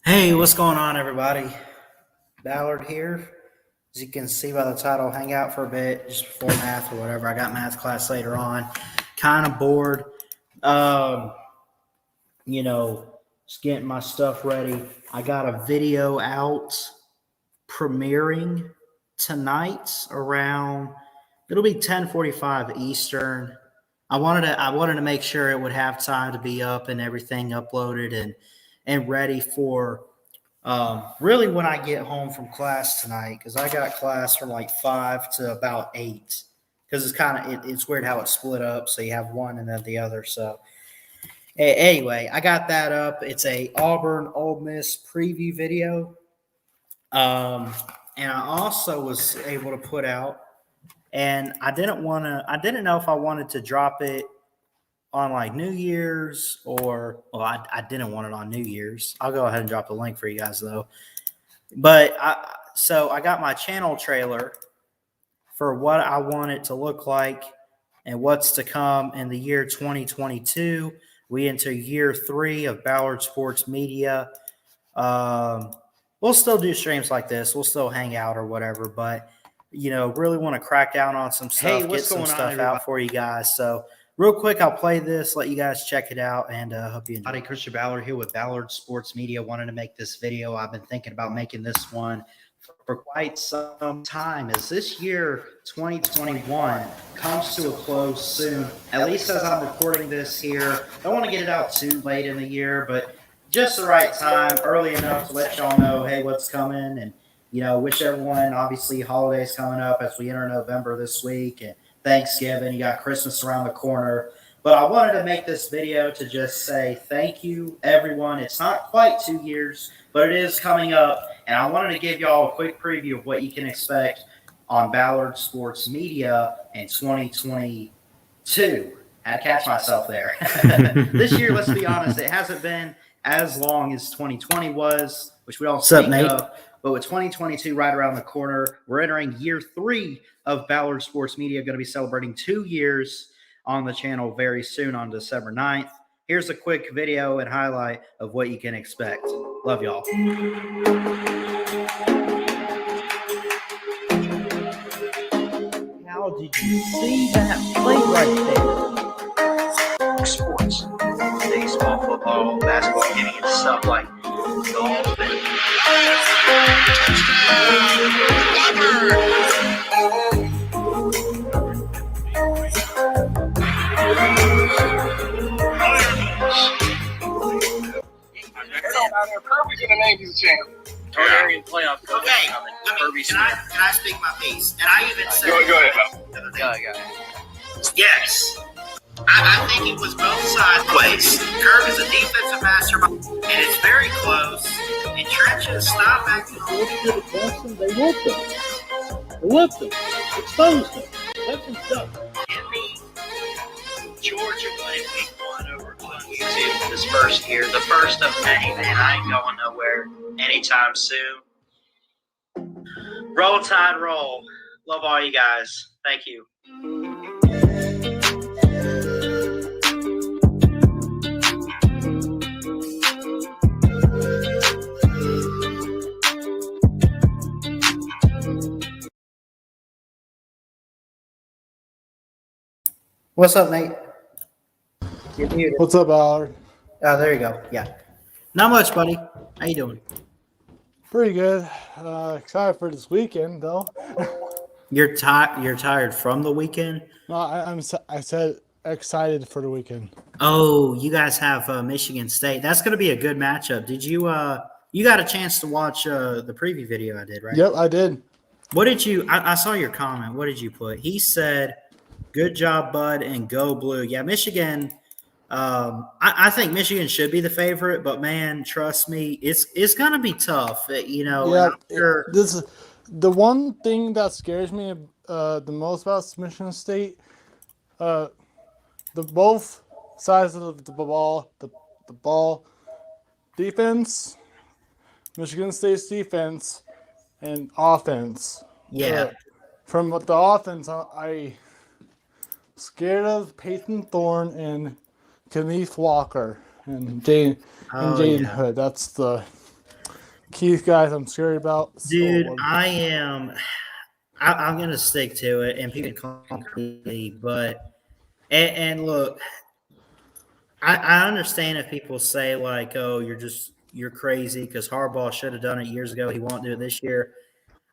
Hey, what's going on, everybody? Ballard here. As you can see by the title, Hangout for a bit, just before math or whatever. I got math class later on. Kind of bored. Um, just getting my stuff ready. I got a video out premiering tonight around. It'll be 10:45 Eastern. I wanted to make sure it would have time to be up and everything uploaded and ready for really when I get home from class tonight, because I got class from like 5 to about 8, because it's weird how it's split up, so you have one and then the other. So anyway, I got that up. It's a Auburn Ole Miss preview video. And I also was able to put out, and I didn't know if I wanted to drop it on like New Year's I didn't want it on New Year's. I'll go ahead and drop the link for you guys though. But I got my channel trailer for what I want it to look like and what's to come in the year 2022. We enter year 3 of Ballard Sports Media. We'll still do streams like this. We'll still hang out or whatever, but really want to crack down on some stuff, get some stuff out for you guys. So real quick, I'll play this, let you guys check it out, and hope you enjoy. Howdy, Christian Ballard here with Ballard Sports Media. Wanted to make this video. I've been thinking about making this one for quite some time, as this year 2021 comes to a close soon, at least as I'm recording this here. Don't want to get it out too late in the year, but just the right time, early enough to let y'all know, hey, what's coming, and wish everyone, obviously, holidays coming up as we enter November this week, and Thanksgiving, you got Christmas around the corner. But I wanted to make this video to just say thank you, everyone. It's not quite 2 years, but it is coming up, and I wanted to give y'all a quick preview of what you can expect on Ballard Sports Media in 2022. I had to catch myself there. This year, let's be honest, it hasn't been as long as 2020 was, which we all speak of. But with 2022 right around the corner, we're entering year 3 of Ballard Sports Media. Going to be celebrating 2 years on the channel very soon on December 9th. Here's a quick video and highlight of what you can expect. Love y'all. How did you see that play right there? Sports. Baseball, football, basketball, getting into stuff like golf and Kirby's gonna name you the champ. Targaryen playoff. Okay, can I speak my piece? And I even said, Go ahead. Go. yes. I think it was both sideways. Kirk is a defensive mastermind, and it's very close. And Trenches stop acting on They whooped them. Exposed them. Let them stuff. Georgia played week 1 over on YouTube this first year, the first of many, man. I ain't going nowhere anytime soon. Roll Tide, roll. Love all you guys. Thank you. What's up, Nate? You're muted. What's up, Ballard? Oh, there you go. Yeah. Not much, buddy. How you doing? Pretty good. Excited for this weekend, though. You're tired from the weekend? No, I said excited for the weekend. Oh, you guys have Michigan State. That's going to be a good matchup. Did you you got a chance to watch the preview video I did, right? Yep, I did. What did you I saw your comment. What did you put? He said, "Good job, bud, and go blue." Yeah, Michigan. I think Michigan should be the favorite, but man, trust me, it's gonna be tough. Yeah, sure. this is the one thing that scares me the most about Michigan State. The both sides of the ball, the ball defense, Michigan State's defense, and offense. Yeah. From the offense, I scared of Peyton Thorne and Kenneth Walker and Jaden Hood. That's the Keith guys I'm scared about. Dude, So, I am. I'm gonna stick to it, and people can call me crazy, but and look, I understand if people say like, "Oh, you're crazy," because Harbaugh should have done it years ago. He won't do it this year.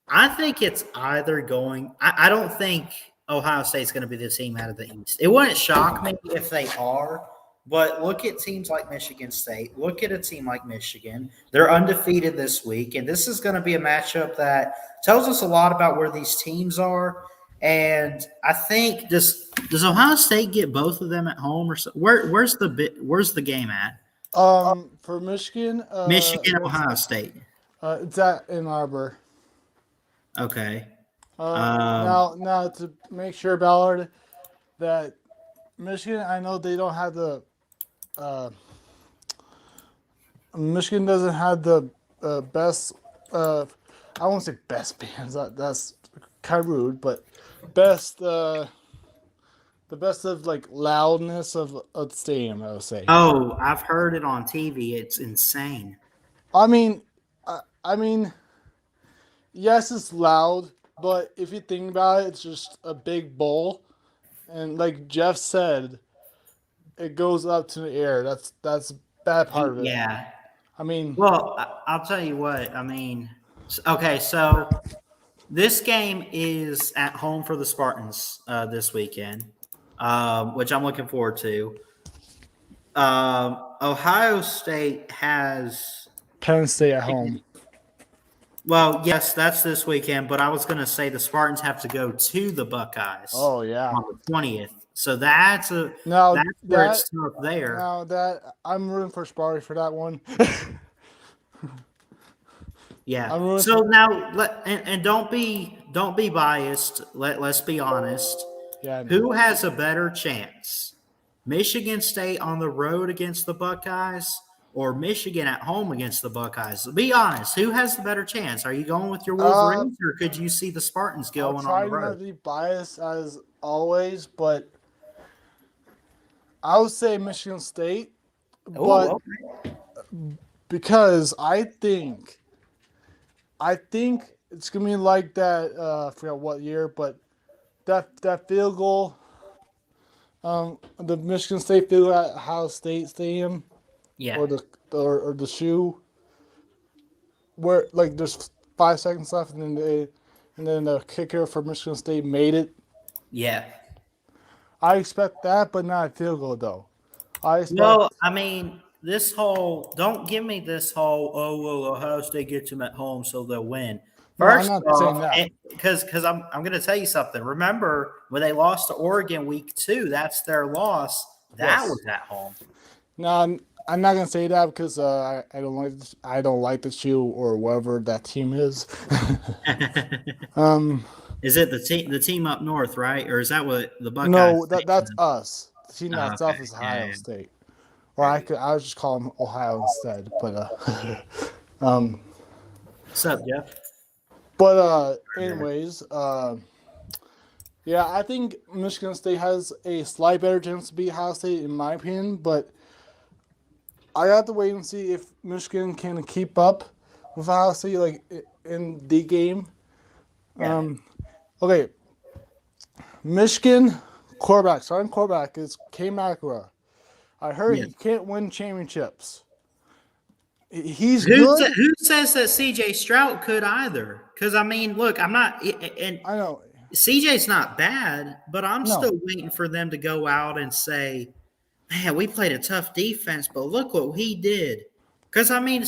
I think it's either going. I don't think Ohio State's going to be the team out of the East. It wouldn't shock me if they are, but look at teams like Michigan State. Look at a team like Michigan. They're undefeated this week, and this is going to be a matchup that tells us a lot about where these teams are. And I think does Ohio State get both of them at home or so? Where's the game at? for Michigan, Michigan, Ohio State. it's at Ann Arbor. Okay. Now to make sure, Ballard, that Michigan, I know they don't have the. Michigan doesn't have the best. I won't say best bands. That's kind of rude, but best. The best of like loudness of the stadium, I would say. Oh, I've heard it on TV. It's insane. I mean, yes, it's loud, but if you think about it, it's just a big bowl, and like Jeff said, it goes up to the air. That's a bad part of it. Yeah. I mean, Well, I'll tell you what. I mean, okay, so this game is at home for the Spartans this weekend, which I'm looking forward to. Ohio State has. Penn State at home. Well, yes, that's this weekend, but I was going to say the Spartans have to go to the Buckeyes. Oh yeah. On the 20th. So that's where it's tough there. Now that I'm rooting for Sparty for that one. Yeah. So now, don't be biased. Let's be honest. Yeah. Who has a better chance? Michigan State on the road against the Buckeyes, or Michigan at home against the Buckeyes? Be honest. Who has the better chance? Are you going with your Wolverines, or could you see the Spartans going on the I'll try road? not to be biased as always, but I would say Michigan State. But okay. because I think it's gonna be like that. I forgot what year, but that field goal, the Michigan State field goal at Ohio State Stadium, Yeah. or the shoe, where like there's 5 seconds left, and then the kicker for Michigan State made it. Yeah. I expect that, but not a field goal though. Well, I mean, don't give me this whole, oh, well, Ohio State gets them at home, so they'll win. First I'm not saying off, that. because I'm going to tell you something. Remember when they lost to Oregon week 2? That's their loss. That Yes. was at home. No, I'm not gonna say that because I don't like the shoe or whatever that team is. Is it the team up north, right? Or is that what the Buckeyes? No, that's us. The team that's okay. us is Ohio State, or I would just call them Ohio instead. But What's up, Jeff? But anyways, yeah, I think Michigan State has a slight better chance to beat Ohio State in my opinion, but I have to wait and see if Michigan can keep up with Ohio State like in the game. Yeah. Okay. Michigan starting quarterback is K. Macra. I heard he can't win championships. He's good. Who says that C.J. Stroud could either? Because, I mean, look, I'm not – and I know. C.J.'s not bad, but I'm still waiting for them to go out and say, man, we played a tough defense, but look what he did. Because, I mean,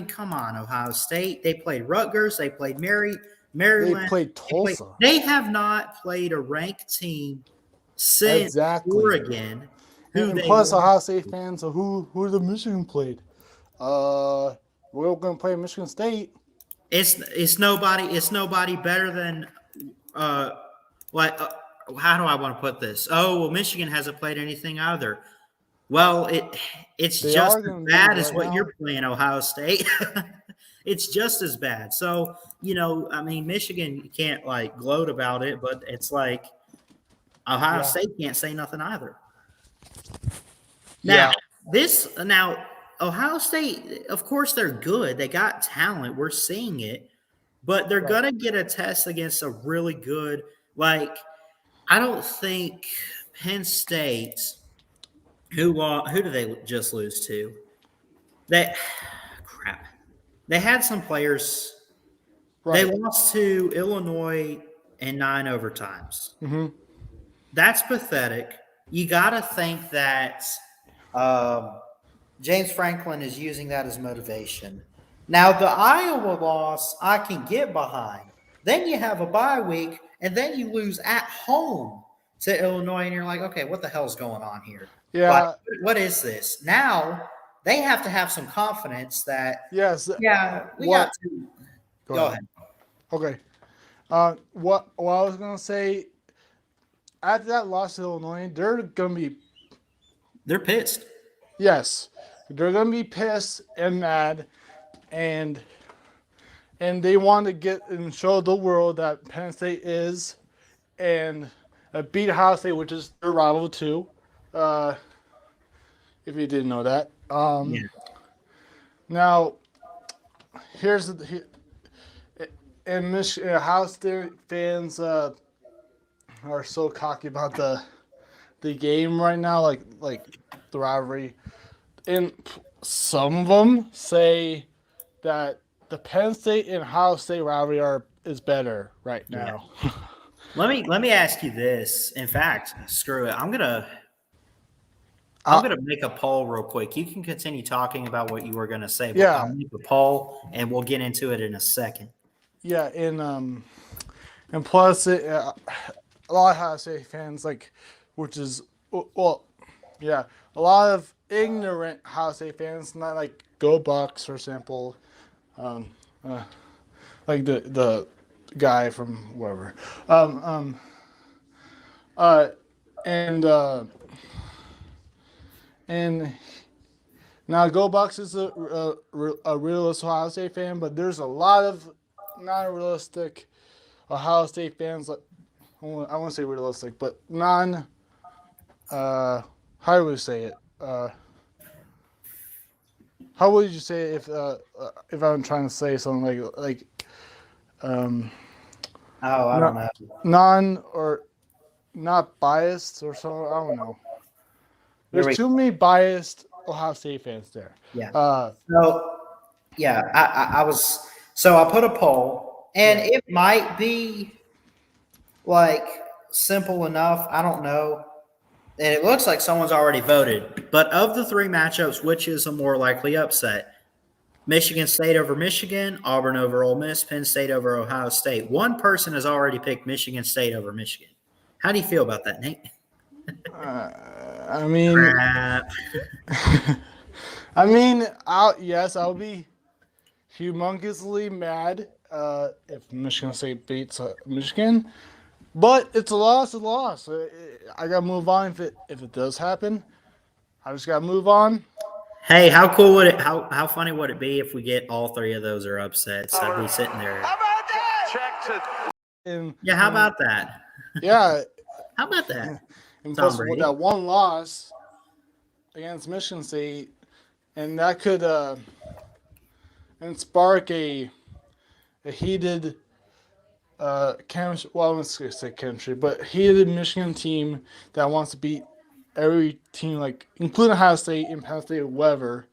come on, Ohio State. They played Rutgers. They played Maryland. They played Tulsa. They have not played a ranked team since Oregon. And plus, Ohio State fans, so who the Michigan played? We're going to play Michigan State. It's nobody better than how do I want to put this? Oh, well, Michigan hasn't played anything either. Well, it's just as bad as what you're playing, Ohio State. It's just as bad. So, I mean, Michigan, you can't like gloat about it, but it's like Ohio State can't say nothing either. Now, Ohio State, of course, they're good. They got talent. We're seeing it, but they're Right. gonna get a test against a really good. Like, I don't think Penn State. Who do they just lose to? They crap. They had some players. They Right. lost to Illinois in 9 overtimes. Mm-hmm. That's pathetic. You got to think that James Franklin is using that as motivation. Now, the Iowa loss, I can get behind. Then you have a bye week, and then you lose at home to Illinois, and you're like, okay, what the hell's going on here? Yeah. Like, what is this? Now they have to have some confidence that, Yes. yeah, we What- got to. Go Go ahead. ahead. Okay. What I was gonna say after that loss to Illinois, they're gonna be They're pissed. yes, they're gonna be pissed and mad, and they want to get and show the world that Penn State is, and beat Ohio State, which is their rival too. If you didn't know that. Yeah. Now, here's the. And Michigan, Ohio State fans are so cocky about the game right now, like the rivalry. And some of them say that the Penn State and Ohio State rivalry is better right now. Let me ask you this. In fact, screw it. I'm gonna make a poll real quick. You can continue talking about what you were gonna say, but Yeah. I'll make a poll and we'll get into it in a second. Yeah, and plus, a lot of Ohio State fans which is well, yeah, a lot of ignorant Ohio State fans, not like Go Bucks, for example, like the guy from wherever, and now Go Bucks is a realist Ohio State fan, but there's a lot of non-realistic Ohio State fans. Like, I won't say realistic, but how do we say it? How would you say it if I'm trying to say something like Oh, I don't know. non or not biased or so? I don't know. There's too many biased Ohio State fans there. Yeah. So yeah, I was. So I put a poll, and it might be like simple enough. I don't know. And it looks like someone's already voted. But of the 3 matchups, which is a more likely upset? Michigan State over Michigan, Auburn over Ole Miss, Penn State over Ohio State. One person has already picked Michigan State over Michigan. How do you feel about that, Nate? I mean, Crap. I'll be humongously mad if Michigan State beats Michigan, but it's a loss. I gotta move on if it does happen. I just gotta move on. Hey, how cool would it? How funny would it be if we get all 3 of those are upsets? I'd be sitting there. How about that? Yeah, how about that? Yeah, How about that? and Tom plus Brady. that one loss against Michigan State, and that could and spark a heated chemistry. Well, I was going to say chemistry, but heated Michigan team that wants to beat every team, like including Ohio State and Penn State, or whatever,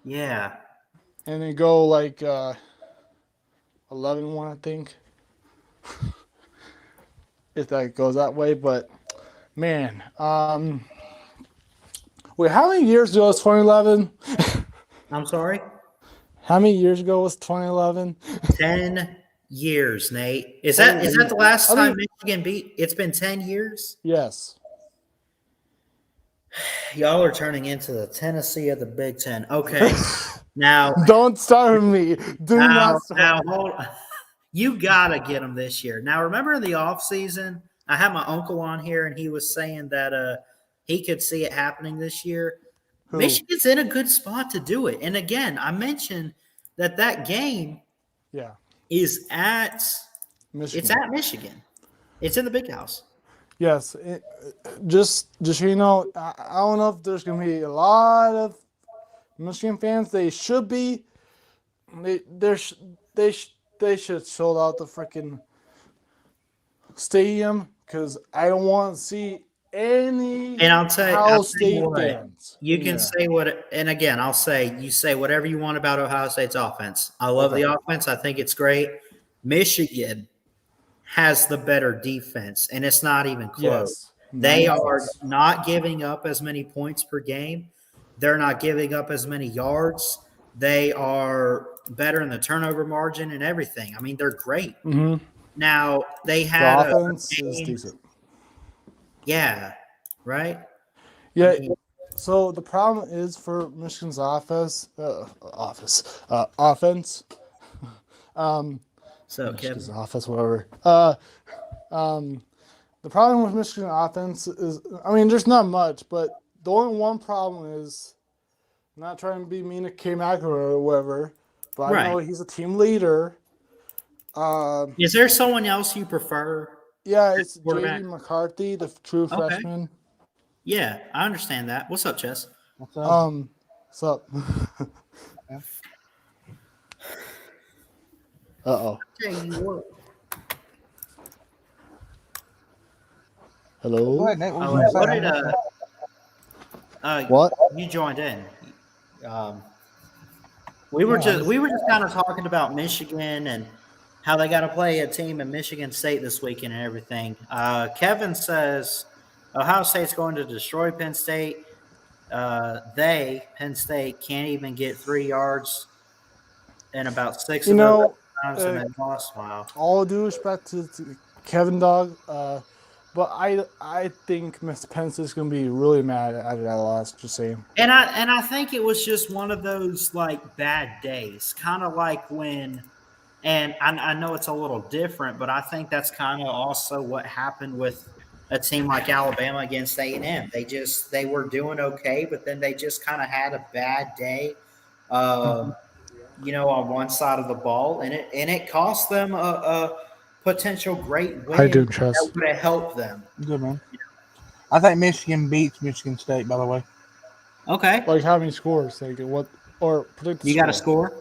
Yeah. and then go 11-1, I think, if that goes that way. But man, wait, how many years ago was 2011? I'm sorry? How many years ago was 2011? 10 years, Nate. Is that the last time Michigan beat? It's been 10 years? Yes. Y'all are turning into the Tennessee of the Big Ten. Okay. Now, Don't start with me. Do now, not start. hold on. You got to get them this year. Now, remember in the offseason, I had my uncle on here, and he was saying that he could see it happening this year. Who? Michigan's in a good spot to do it. And again, I mentioned that game Yeah. is at Michigan. it's at Michigan. It's in the Big House. Yes. Just so you know, I don't know if there's gonna be a lot of Michigan fans, they should be. They should sold out the freaking stadium because I don't want to see any And I'll Ohio tell State you what, fans. you in can there. say what, and again, I'll say, you say whatever you want about Ohio State's offense. I love Okay. the offense. I think it's great. Michigan has the better defense, and it's not even close. Yes. They Not are close. not giving up as many points per game. They're not giving up as many yards. They are better in the turnover margin and everything. I mean, they're great. Mm-hmm. Now, they The had offense is game. decent. Yeah, right? Yeah. I mean, So the problem is for Michigan's offense. so, Michigan's Kevin. offense, whatever. The problem with Michigan offense is, I mean, there's not much, but the only one problem is, I'm not trying to be mean to K Mac or whatever, but I know Right. he's a team leader. Is there someone else you prefer? Yeah, it's Quarterback. JD McCarthy, the true Okay. freshman. Yeah, I understand that. What's up, Chess? What's up? What's up? Uh-oh. Hello? Go ahead, Nate. What Oh, was you what gonna did say? What? you joined in? We were just kind of talking about Michigan and how they got to play a team in Michigan State this weekend and everything. Kevin says Ohio State's going to destroy Penn State. Penn State, can't even get 3 yards in about 6 You of know, those times, and they lost. Wow. all due respect to Kevin Dog, but I think Mr. Penn State's going to be really mad at that loss, just saying. And I think it was just one of those like bad days, kind of like when, and I know it's a little different, but I think that's kind of also what happened with a team like Alabama against A&M. They were doing okay, but then they just kind of had a bad day, on one side of the ball, and it cost them a potential great win How you doing, Chess? that would have helped them. Good, man. I think Michigan beats Michigan State, by the way. Okay, Like how many scores? Like what? Or predict the you got a score?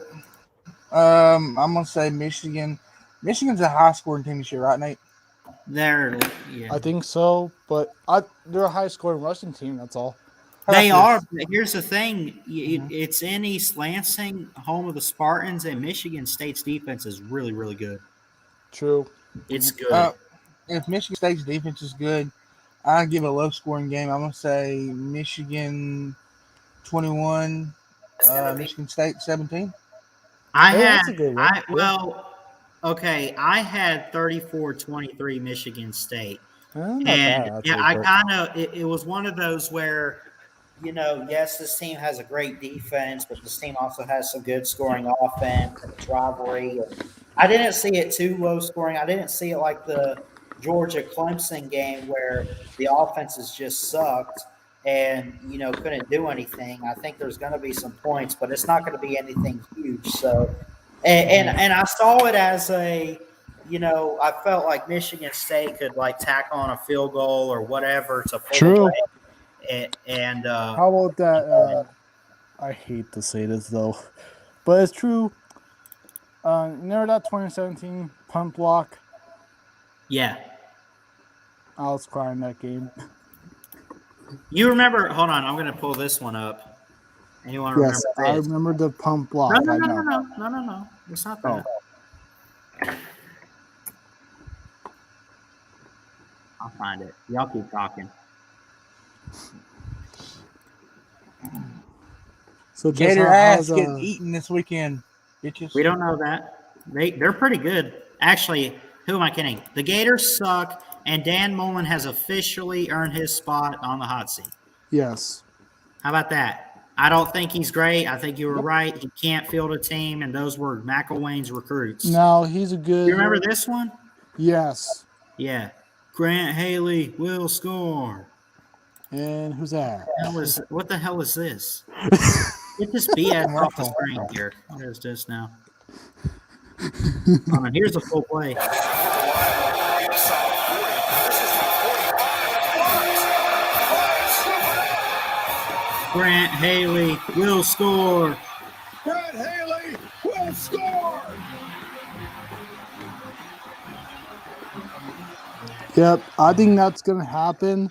I'm gonna say Michigan. Michigan's a high scoring team this year, right, Nate? There, yeah. I think so, but they're a high scoring rushing team. That's all. They are. But here's the thing: it's in East Lansing, home of the Spartans, and Michigan State's defense is really, really good. True. It's good. If Michigan State's defense is good, I give it a low scoring game. I'm gonna say Michigan 21, Michigan State 17. That's a good one. Okay. I had 34-23 Michigan State, Not and bad, actually, yeah, I but- kind of it was one of those where, yes, this team has a great defense, but this team also has some good scoring offense and it's rivalry. I didn't see it too low scoring. I didn't see it like the Georgia Clemson game where the offenses just sucked and couldn't do anything. I think there's going to be some points, but it's not going to be anything huge. So, and I saw it as I felt like Michigan State could like tack on a field goal or whatever to pull True. away. And How about that? I hate to say this though, but it's true. Remember that 2017 punt block? yeah, I was crying that game. you remember? Hold on, I'm going to pull this one up. Anyone Yes, I remember this? remember the punt block. No, I know. no. It's not that. I'll find it. Y'all keep talking. So just Gator how's, ass getting eaten this weekend, bitches. We don't know that. They're pretty good. Actually, who am I kidding? The Gators suck, and Dan Mullen has officially earned his spot on the hot seat. Yes. How about that? I don't think he's great. I think you were right. He can't field a team, and those were McElwain's recruits. No, he's a good. You remember this one? Yes. Yeah. Grant Haley will score. And who's that? What the hell is this? Get this BS off the screen here. What is this now? Here's a full play. Grant Haley will score. Brett Haley will score. Yep, I think that's gonna happen,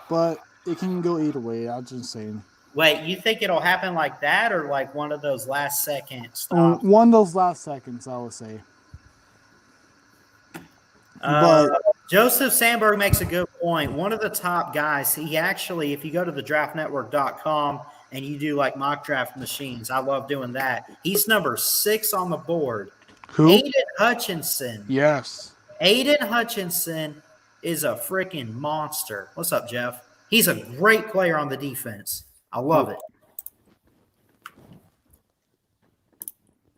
but it can go either way. I'm just saying. Wait, you think it'll happen like that, or like one of those last second stops? One of those last seconds, I would say. But Joseph Sandberg makes a good point. One of the top guys, he actually, if you go to the draftnetwork.com and you do like mock draft machines, I love doing that. He's number 6 on the board. who? Aiden Hutchinson. Yes. Aiden Hutchinson is a freaking monster. What's up, Jeff? He's a great player on the defense. I love it.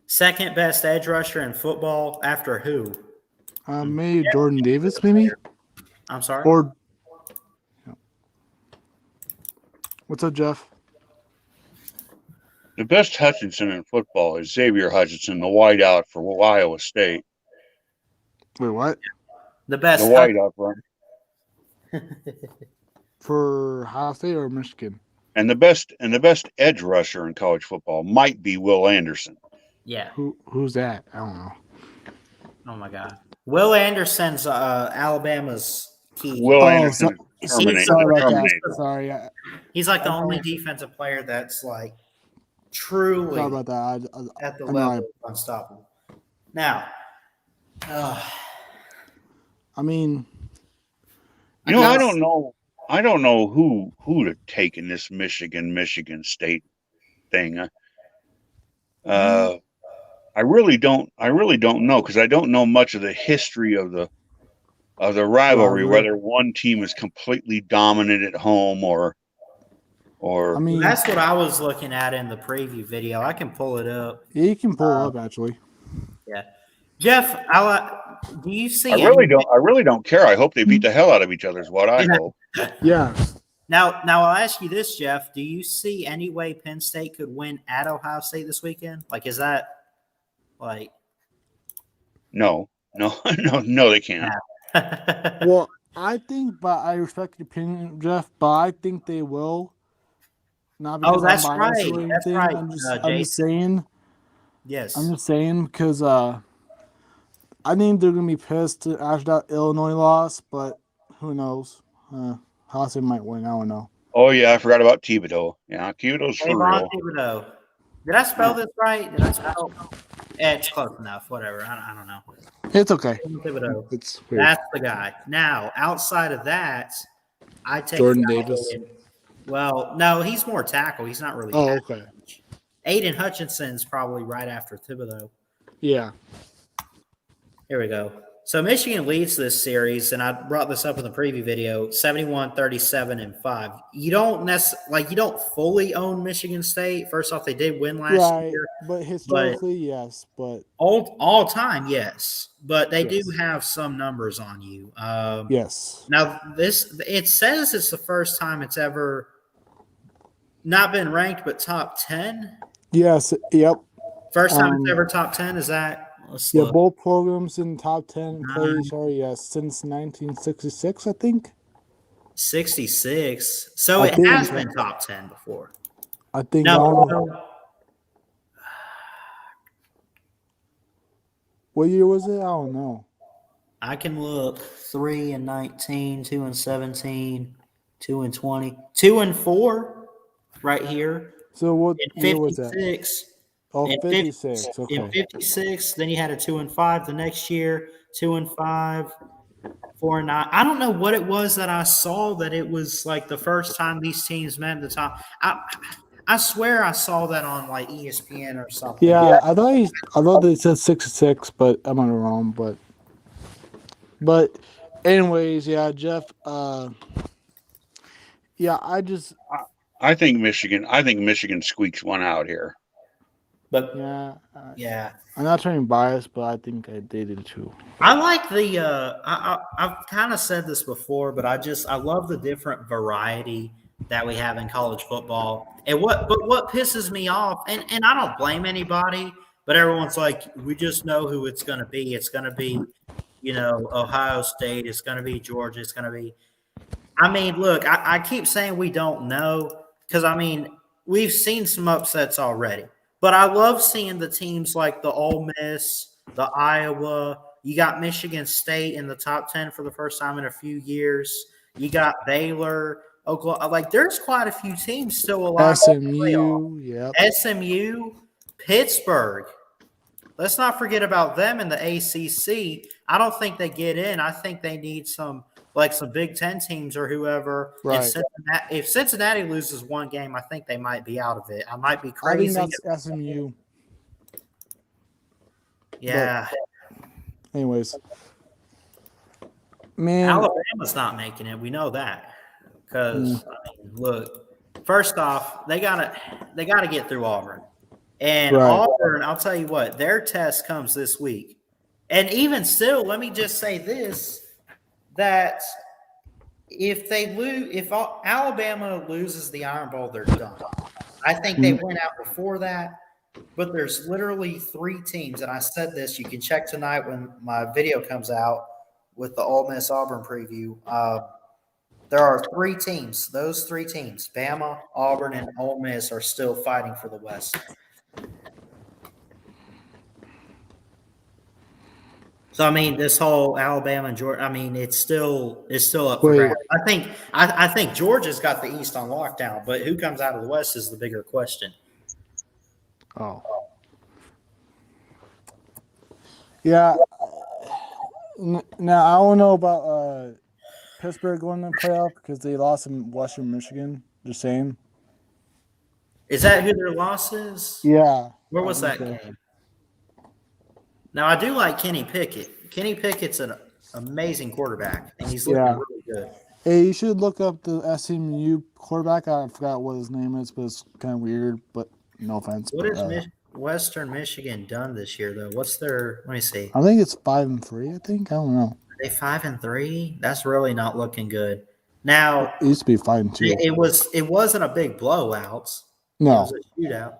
Second best edge rusher in football after who? Maybe Jordan Davis, maybe? I'm sorry? Or what's up, Jeff? The best Hutchinson in football is Xavier Hutchinson, the wideout for Iowa State. Wait, what? The best. The wideout for him. For Ohio State or Michigan? And the best edge rusher in college football might be Will Anderson. Yeah. Who's that? I don't know. Oh, my God. Will Anderson's Alabama's key. Will Anderson is Sorry about that. Terminator. Sorry. He's like the only defensive player that's like truly Sorry about that. at the I know level of unstoppable. Now, I mean, You know, I guess- don't know who to take in this Michigan State thing. I really don't know, because I don't know much of the history of the rivalry, whether one team is completely dominant at home or I mean, that's what I was looking at in the preview video. I can pull it up. yeah, you can pull it up actually. Yeah, Jeff, do you see? I really don't care. I hope they beat the hell out of each other is what I hope. Yeah. Now I'll ask you this, Jeff. Do you see any way Penn State could win at Ohio State this weekend? Like, is that like? No, they can't. Well, I think, but I respect your opinion, Jeff. But I think they will. Not because that's I'm biased right. or That's anything. right, I'm just Jason. saying. Yes. I'm just saying because I think they're gonna be pissed after that Illinois loss, but who knows? Ohio State might win. I don't know. Oh yeah, I forgot about Thibodeau. Yeah, Thibodeau's for Avon real. Thibodeau. Did I spell this right? Did I spell? It's close enough. Whatever. I don't know. It's okay. Thibodeau. It's weird. That's the guy. Now, outside of that, I take Jordan Davis. Well, no, he's more tackle. He's not really. Oh, tackle. okay. Aiden Hutchinson's probably right after Thibodeau. Yeah. Here we go. So Michigan leads this series, and I brought this up in the preview video, 71-37-5. You don't fully own Michigan State. First off, they did win last year. But historically, yes. But All time, yes. But they do Yes. have some numbers on you. yes. Now, it says it's the first time it's ever not been ranked, but top 10. Yes. Yep. First time it's ever top 10. Is that? Let's Yeah, look. both programs in top 10 plays are since 1966, I think. 66. So I it think- has been top 10 before. I think. I don't know. No. What year was it? I don't know. I can look 3-19, 2-17, 2-20, 2-4 right here. So what In year was that? 56. Oh, in 56. In Okay. 56, then you had a 2-5 the next year, 2-5, 4-9. I don't know what it was that I saw that it was like the first time these teams met at the top. I swear I saw that on like ESPN or something. Yeah, I thought they said 66, but I'm not wrong. But anyways, yeah, Jeff. Yeah, I think Michigan squeaks one out here. But yeah. yeah. I'm not trying to be biased, but I think I did too. I like the I've kind of said this before, but I love the different variety that we have in college football. And what pisses me off, and I don't blame anybody, but everyone's like, we just know who it's gonna be. It's gonna be, Ohio State, it's gonna be Georgia, it's gonna be. I mean, look, I keep saying we don't know, because I mean, we've seen some upsets already. But I love seeing the teams like the Ole Miss, the Iowa. You got Michigan State in the top 10 for the first time in a few years. You got Baylor, Oklahoma. Like, there's quite a few teams still alive. SMU, yep. SMU, Pittsburgh. Let's not forget about them in the ACC. I don't think they get in. I think they need some Big Ten teams or whoever. Right. If Cincinnati loses one game, I think they might be out of it. I might be I crazy. think that's SMU. Yeah. Anyways. Man. Alabama's not making it. We know that. Because, look, first off, they gotta get through Auburn. And Right. Auburn, I'll tell you what, their test comes this week. And even still, let me just say this, that if Alabama loses the Iron Bowl, they're done. I think they went out before that, but there's literally 3 teams, and I said this, you can check tonight when my video comes out with the Ole Miss Auburn preview. There are 3 teams. Those 3 teams, Bama, Auburn, and Ole Miss, are still fighting for the West. So I mean, this whole Alabama and Georgia, I mean, it's still up for grabs. I think Georgia's got the East on lockdown, but who comes out of the West is the bigger question. Oh. Yeah. Now I don't know about Pittsburgh going to the playoff because they lost in Western Michigan. Just saying. Is that who their loss is? Yeah. Where was that game? Now, I do like Kenny Pickett. Kenny Pickett's an amazing quarterback, and he's looking really good. Hey, you should look up the SMU quarterback. I forgot what his name is, but it's kind of weird, but no offense. What has Western Michigan done this year, though? What's their – let me see. I think it's 5-3, I think. I don't know. Are they 5-3? That's really not looking good. Now, it used to be 5-2. It wasn't a big blowout. No. It was a shootout.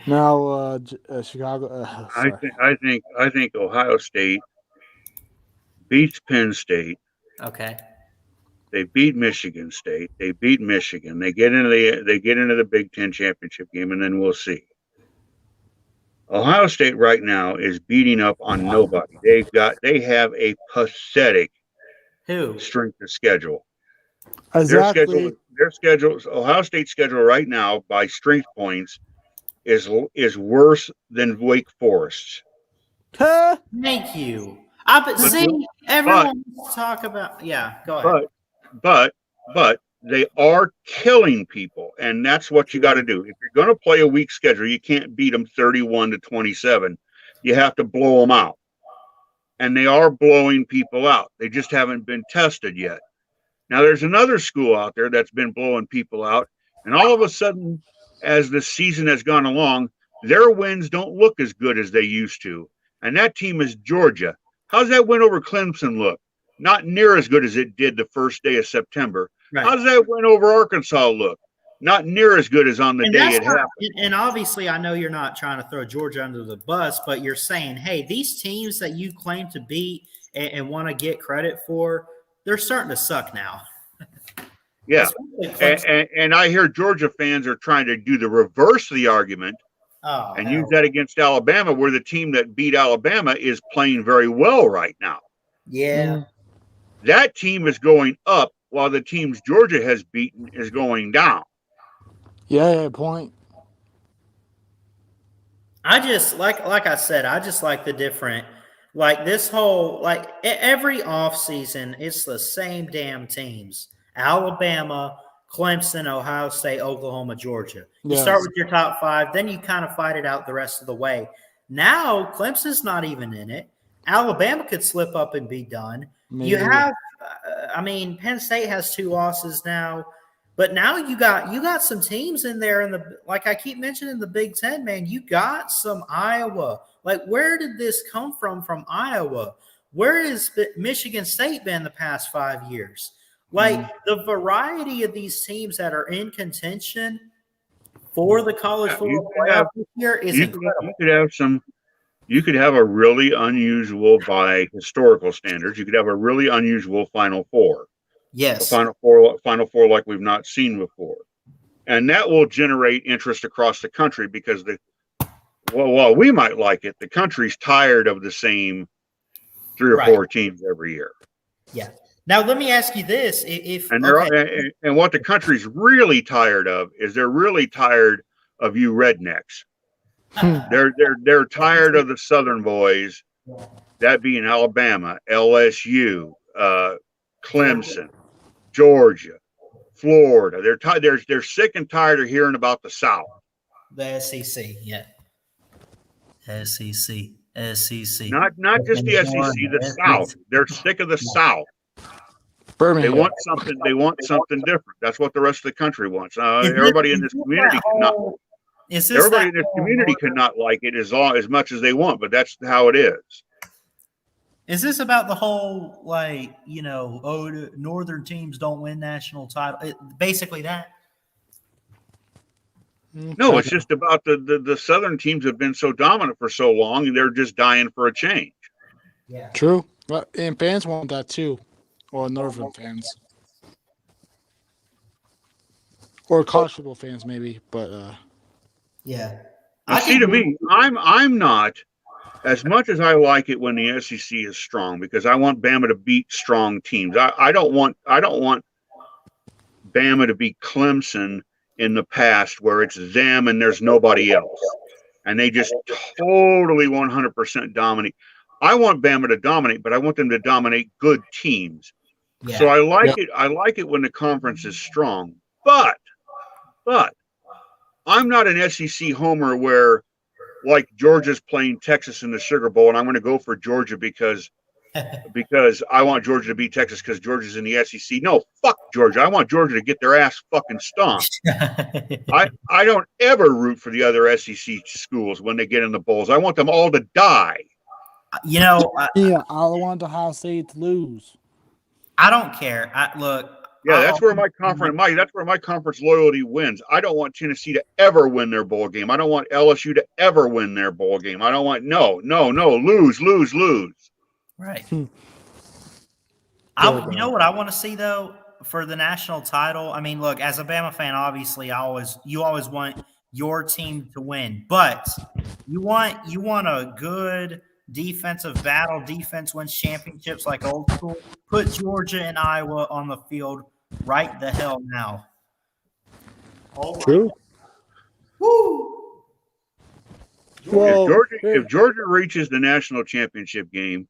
Now, Chicago. I think Ohio State beats Penn State. Okay. They beat Michigan State. They beat Michigan. They get into the Big Ten championship game, and then we'll see. Ohio State right now is beating up on nobody. They have a pathetic strength of schedule. Exactly. Their schedule, Ohio State's schedule right now by strength points is worse than Wake Forest's. Thank you. Everyone wants to talk about. Yeah, go ahead. But they are killing people, and that's what you got to do. If you're going to play a weak schedule, you can't beat them 31-27. You have to blow them out, and they are blowing people out. They just haven't been tested yet. Now, there's another school out there that's been blowing people out, and all of a sudden, as the season has gone along, their wins don't look as good as they used to, and that team is Georgia. How's that win over Clemson look? Not near as good as it did the first day of September. Right. How's that win over Arkansas look? Not near as good as on the day it happened. And obviously, I know you're not trying to throw Georgia under the bus, but you're saying, hey, these teams that you claim to beat and want to get credit for, they're starting to suck now. Yeah. And I hear Georgia fans are trying to do the reverse of the argument and use that against Alabama, where the team that beat Alabama is playing very well right now. Yeah. That team is going up while the teams Georgia has beaten is going down. Yeah, point. I just like I said, I just like the different, like this whole, like every offseason, it's the same damn teams. Alabama, Clemson, Ohio State, Oklahoma, Georgia. You start with your top 5, then you kind of fight it out the rest of the way. Now, Clemson's not even in it. Alabama could slip up and be done. Maybe. You have, Penn State has 2 losses now, but now you got some teams in there like I keep mentioning the Big Ten, man. You got some Iowa. Like, where did this come from Iowa? Where has Michigan State been the past 5 years? Like, the variety of these teams that are in contention for the college football playoff this year is incredible. You could have a really unusual, by historical standards, you could have a really unusual Final Four. Yes. Final Four like we've not seen before. And that will generate interest across the country because while we might like it, the country's tired of the same 3 or 4 teams every year. Yeah. Now let me ask you this: and what the country's really tired of is they're really tired of you rednecks. They're tired of the Southern boys, that being Alabama, LSU, Clemson, Georgia, Florida. They're sick and tired of hearing about the South. The SEC, yeah. SEC. Not just the SEC, the South. They're sick of the South. Birmingham. They want something different. That's what the rest of the country wants. Everybody in this community cannot like it as much as they want, but that's how it is. Is this about the whole, like, northern teams don't win national title? Basically that? No, it's just about the Southern teams have been so dominant for so long, and they're just dying for a change. Yeah. True. And fans want that too. Or Northern fans. Or college football fans, maybe. But yeah. To me, I'm not, as much as I like it when the SEC is strong, because I want Bama to beat strong teams. I don't want Bama to beat Clemson in the past, where it's them and there's nobody else, and they just totally 100% dominate. I want Bama to dominate, but I want them to dominate good teams. Yeah. So I like it. I like it when the conference is strong, but I'm not an SEC homer where, like, Georgia's playing Texas in the Sugar Bowl, and I'm going to go for Georgia because I want Georgia to beat Texas because Georgia's in the SEC. No, fuck Georgia. I want Georgia to get their ass fucking stomped. I don't ever root for the other SEC schools when they get in the bowls. I want them all to die. I want Ohio State to lose. I don't care. That's where my conference loyalty wins. I don't want Tennessee to ever win their bowl game. I don't want LSU to ever win their bowl game. I don't want lose. Right. You know what I want to see though for the national title? I mean, look, as a Bama fan, obviously you always want your team to win, but you want a good defensive battle. Defense wins championships like old school. Put Georgia and Iowa on the field right the hell now. True. Woo! Well, if Georgia reaches the national championship game,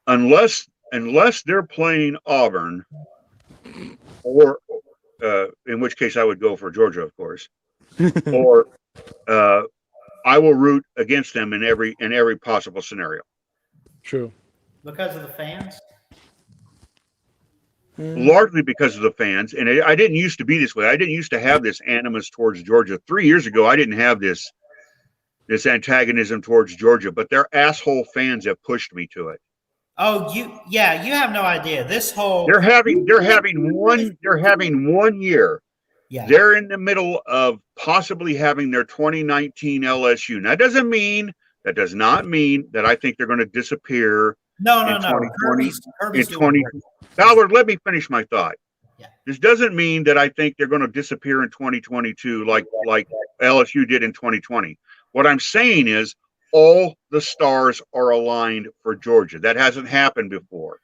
unless they're playing Auburn, or in which case I would go for Georgia, of course, or I will root against them in every possible scenario. True. Because of the fans? Largely because of the fans. And I didn't used to be this way. I didn't used to have this animus towards Georgia. 3 years ago, I didn't have this antagonism towards Georgia, but their asshole fans have pushed me to it. Oh, you have no idea. This whole they're having one year. Yeah. They're in the middle of possibly having their 2019 LSU. Now, that does not mean that I think they're going to disappear. No. Kirby's Ballard, let me finish my thought. Yeah. This doesn't mean that I think they're going to disappear in 2022 like LSU did in 2020. What I'm saying is all the stars are aligned for Georgia. That hasn't happened before.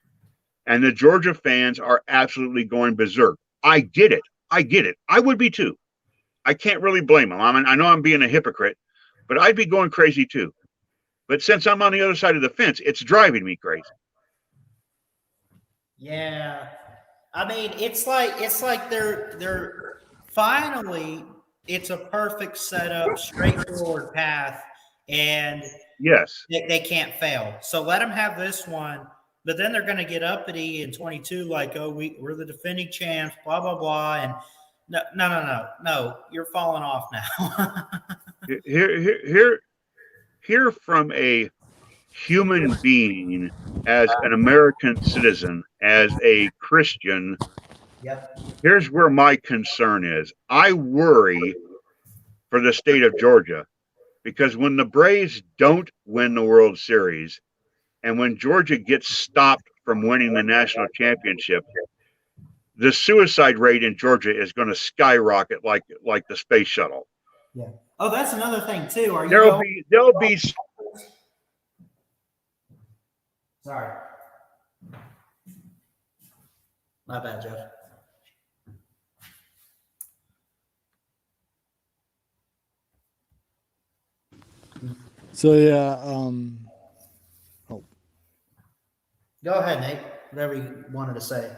And the Georgia fans are absolutely going berserk. I get it. I would be too. I can't really blame them. I know I'm being a hypocrite, but I'd be going crazy too. But since I'm on the other side of the fence, it's driving me crazy. Yeah. I mean, it's like they're finally, it's a perfect setup, straightforward path, and yes, they can't fail. So let them have this one, but then they're going to get uppity in 22, like, oh, we're the defending champs, blah blah blah, and no, you're falling off now. Hear from a human being, as an American citizen, as a Christian. Yep. Here's where my concern is. I worry for the state of Georgia because when the Braves don't win the World Series and when Georgia gets stopped from winning the national championship, the suicide rate in Georgia is going to skyrocket like the space shuttle. Yeah. Oh, that's another thing too. Are you There'll be Sorry. My bad, Jeff. So yeah, Go ahead, Nate. Whatever you wanted to say.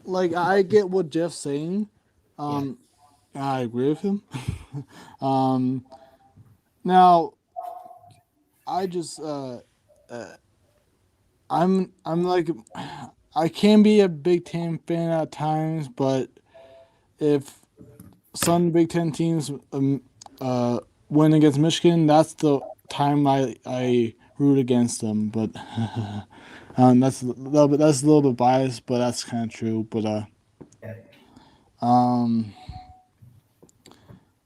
like I get what Jeff's saying. I agree with him. Now I just I'm like I can be a Big Ten fan at times, but if some Big Ten teams win against Michigan, that's the time I root against them. But that's a little bit biased, but that's kind of true. But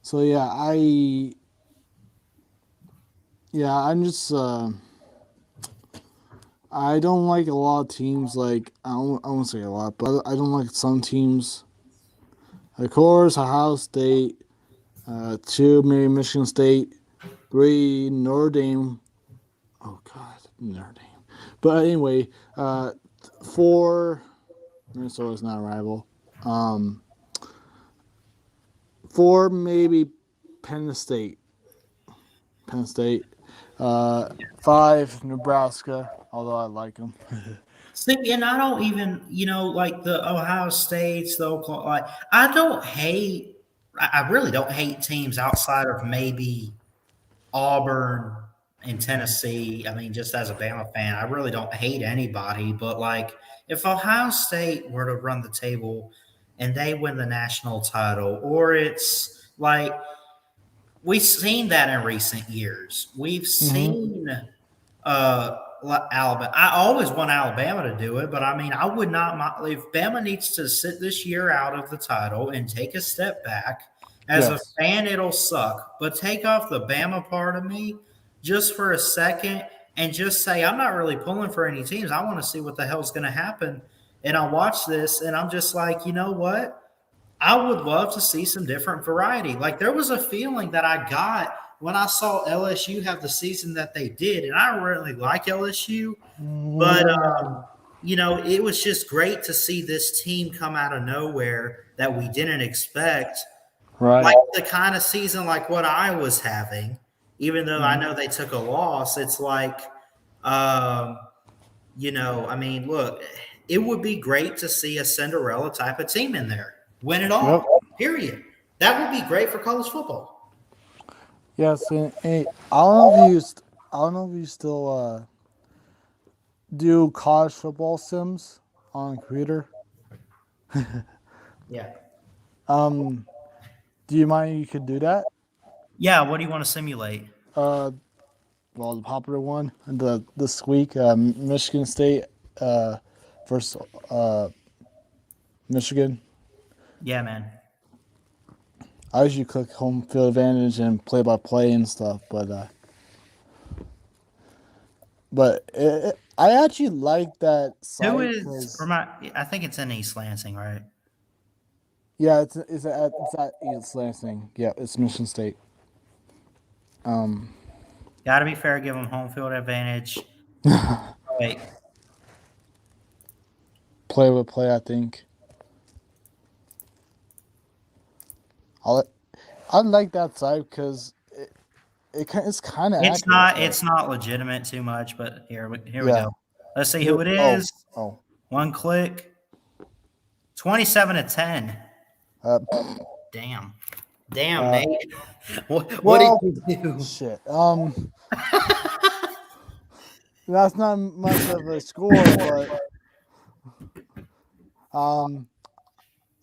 so yeah, I'm just I don't like a lot of teams. Like I won't say a lot, but I don't like some teams. Of course, Ohio State. 2, maybe Michigan State. 3, Notre Dame. Oh God, Notre Dame. But anyway, 4, Minnesota's not a rival. 4, maybe Penn State. 5, Nebraska. Although I like them. See, and I don't even, like the Ohio States, the Oklahoma. Like, I don't hate. I really don't hate teams outside of maybe Auburn and Tennessee. I mean, just as a Bama fan, I really don't hate anybody. But like, if Ohio State were to run the table and they win the national title, or it's like we've seen that in recent years. We've seen Alabama. I always want Alabama to do it, but I mean, I would not. If Bama needs to sit this year out of the title and take a step back, as a fan, it'll suck. But take off the Bama part of me just for a second and just say, I'm not really pulling for any teams. I want to see what the hell's going to happen. And I watch this, and I'm just like, you know what? I would love to see some different variety. Like there was a feeling that I got when I saw LSU have the season that they did, and I really like LSU, but it was just great to see this team come out of nowhere that we didn't expect, Right. like the kind of season like what I was having. Even though I know they took a loss, it's like, I mean, look, it would be great to see a Cinderella type of team in there. Win it all. Yep. Period. That would be great for college football. Yes, and I don't know if you still do college football sims on a computer. Yeah. Do you mind? You could do that. Yeah. What do you want to simulate? Well, the popular one this week, Michigan State versus Michigan. Yeah, man. I usually click home field advantage and play by play and stuff, but I actually like that site. Who is? I think it's in East Lansing, right? Yeah, it's at East Lansing. Yeah, it's Michigan State. Got to be fair, give them home field advantage. Wait. Play with play, I think. I like that site because it's kind of. It's not legitimate too much, but here we go. Let's see who it is. Oh. One click. 27-10. Damn, Nate. What did you do? Shit. That's not much of a score, but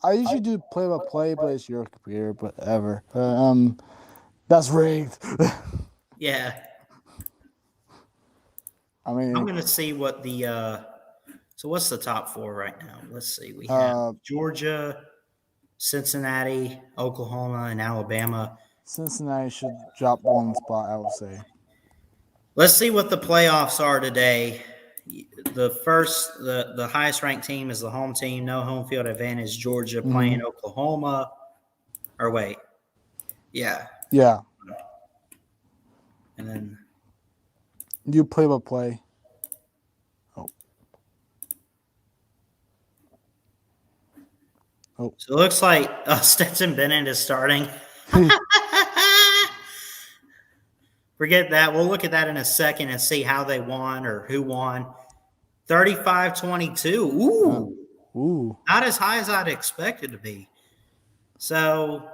I usually do play by play, but it's your computer, but ever. That's rigged. Yeah. I mean, I'm gonna see what the so what's the top 4 right now? Let's see. We have Georgia, Cincinnati, Oklahoma, and Alabama. Cincinnati should drop one spot, I would say. Let's see what the playoffs are today. The highest ranked team is the home team. No home field advantage. Georgia playing Oklahoma. Or wait. Yeah. Yeah. And then You play by play. so it looks like Stetson Bennett is starting. Forget that. We'll look at that in a second and see how they won or who won. 35-22. Ooh. Ooh. Not as high as I'd expect it to be. So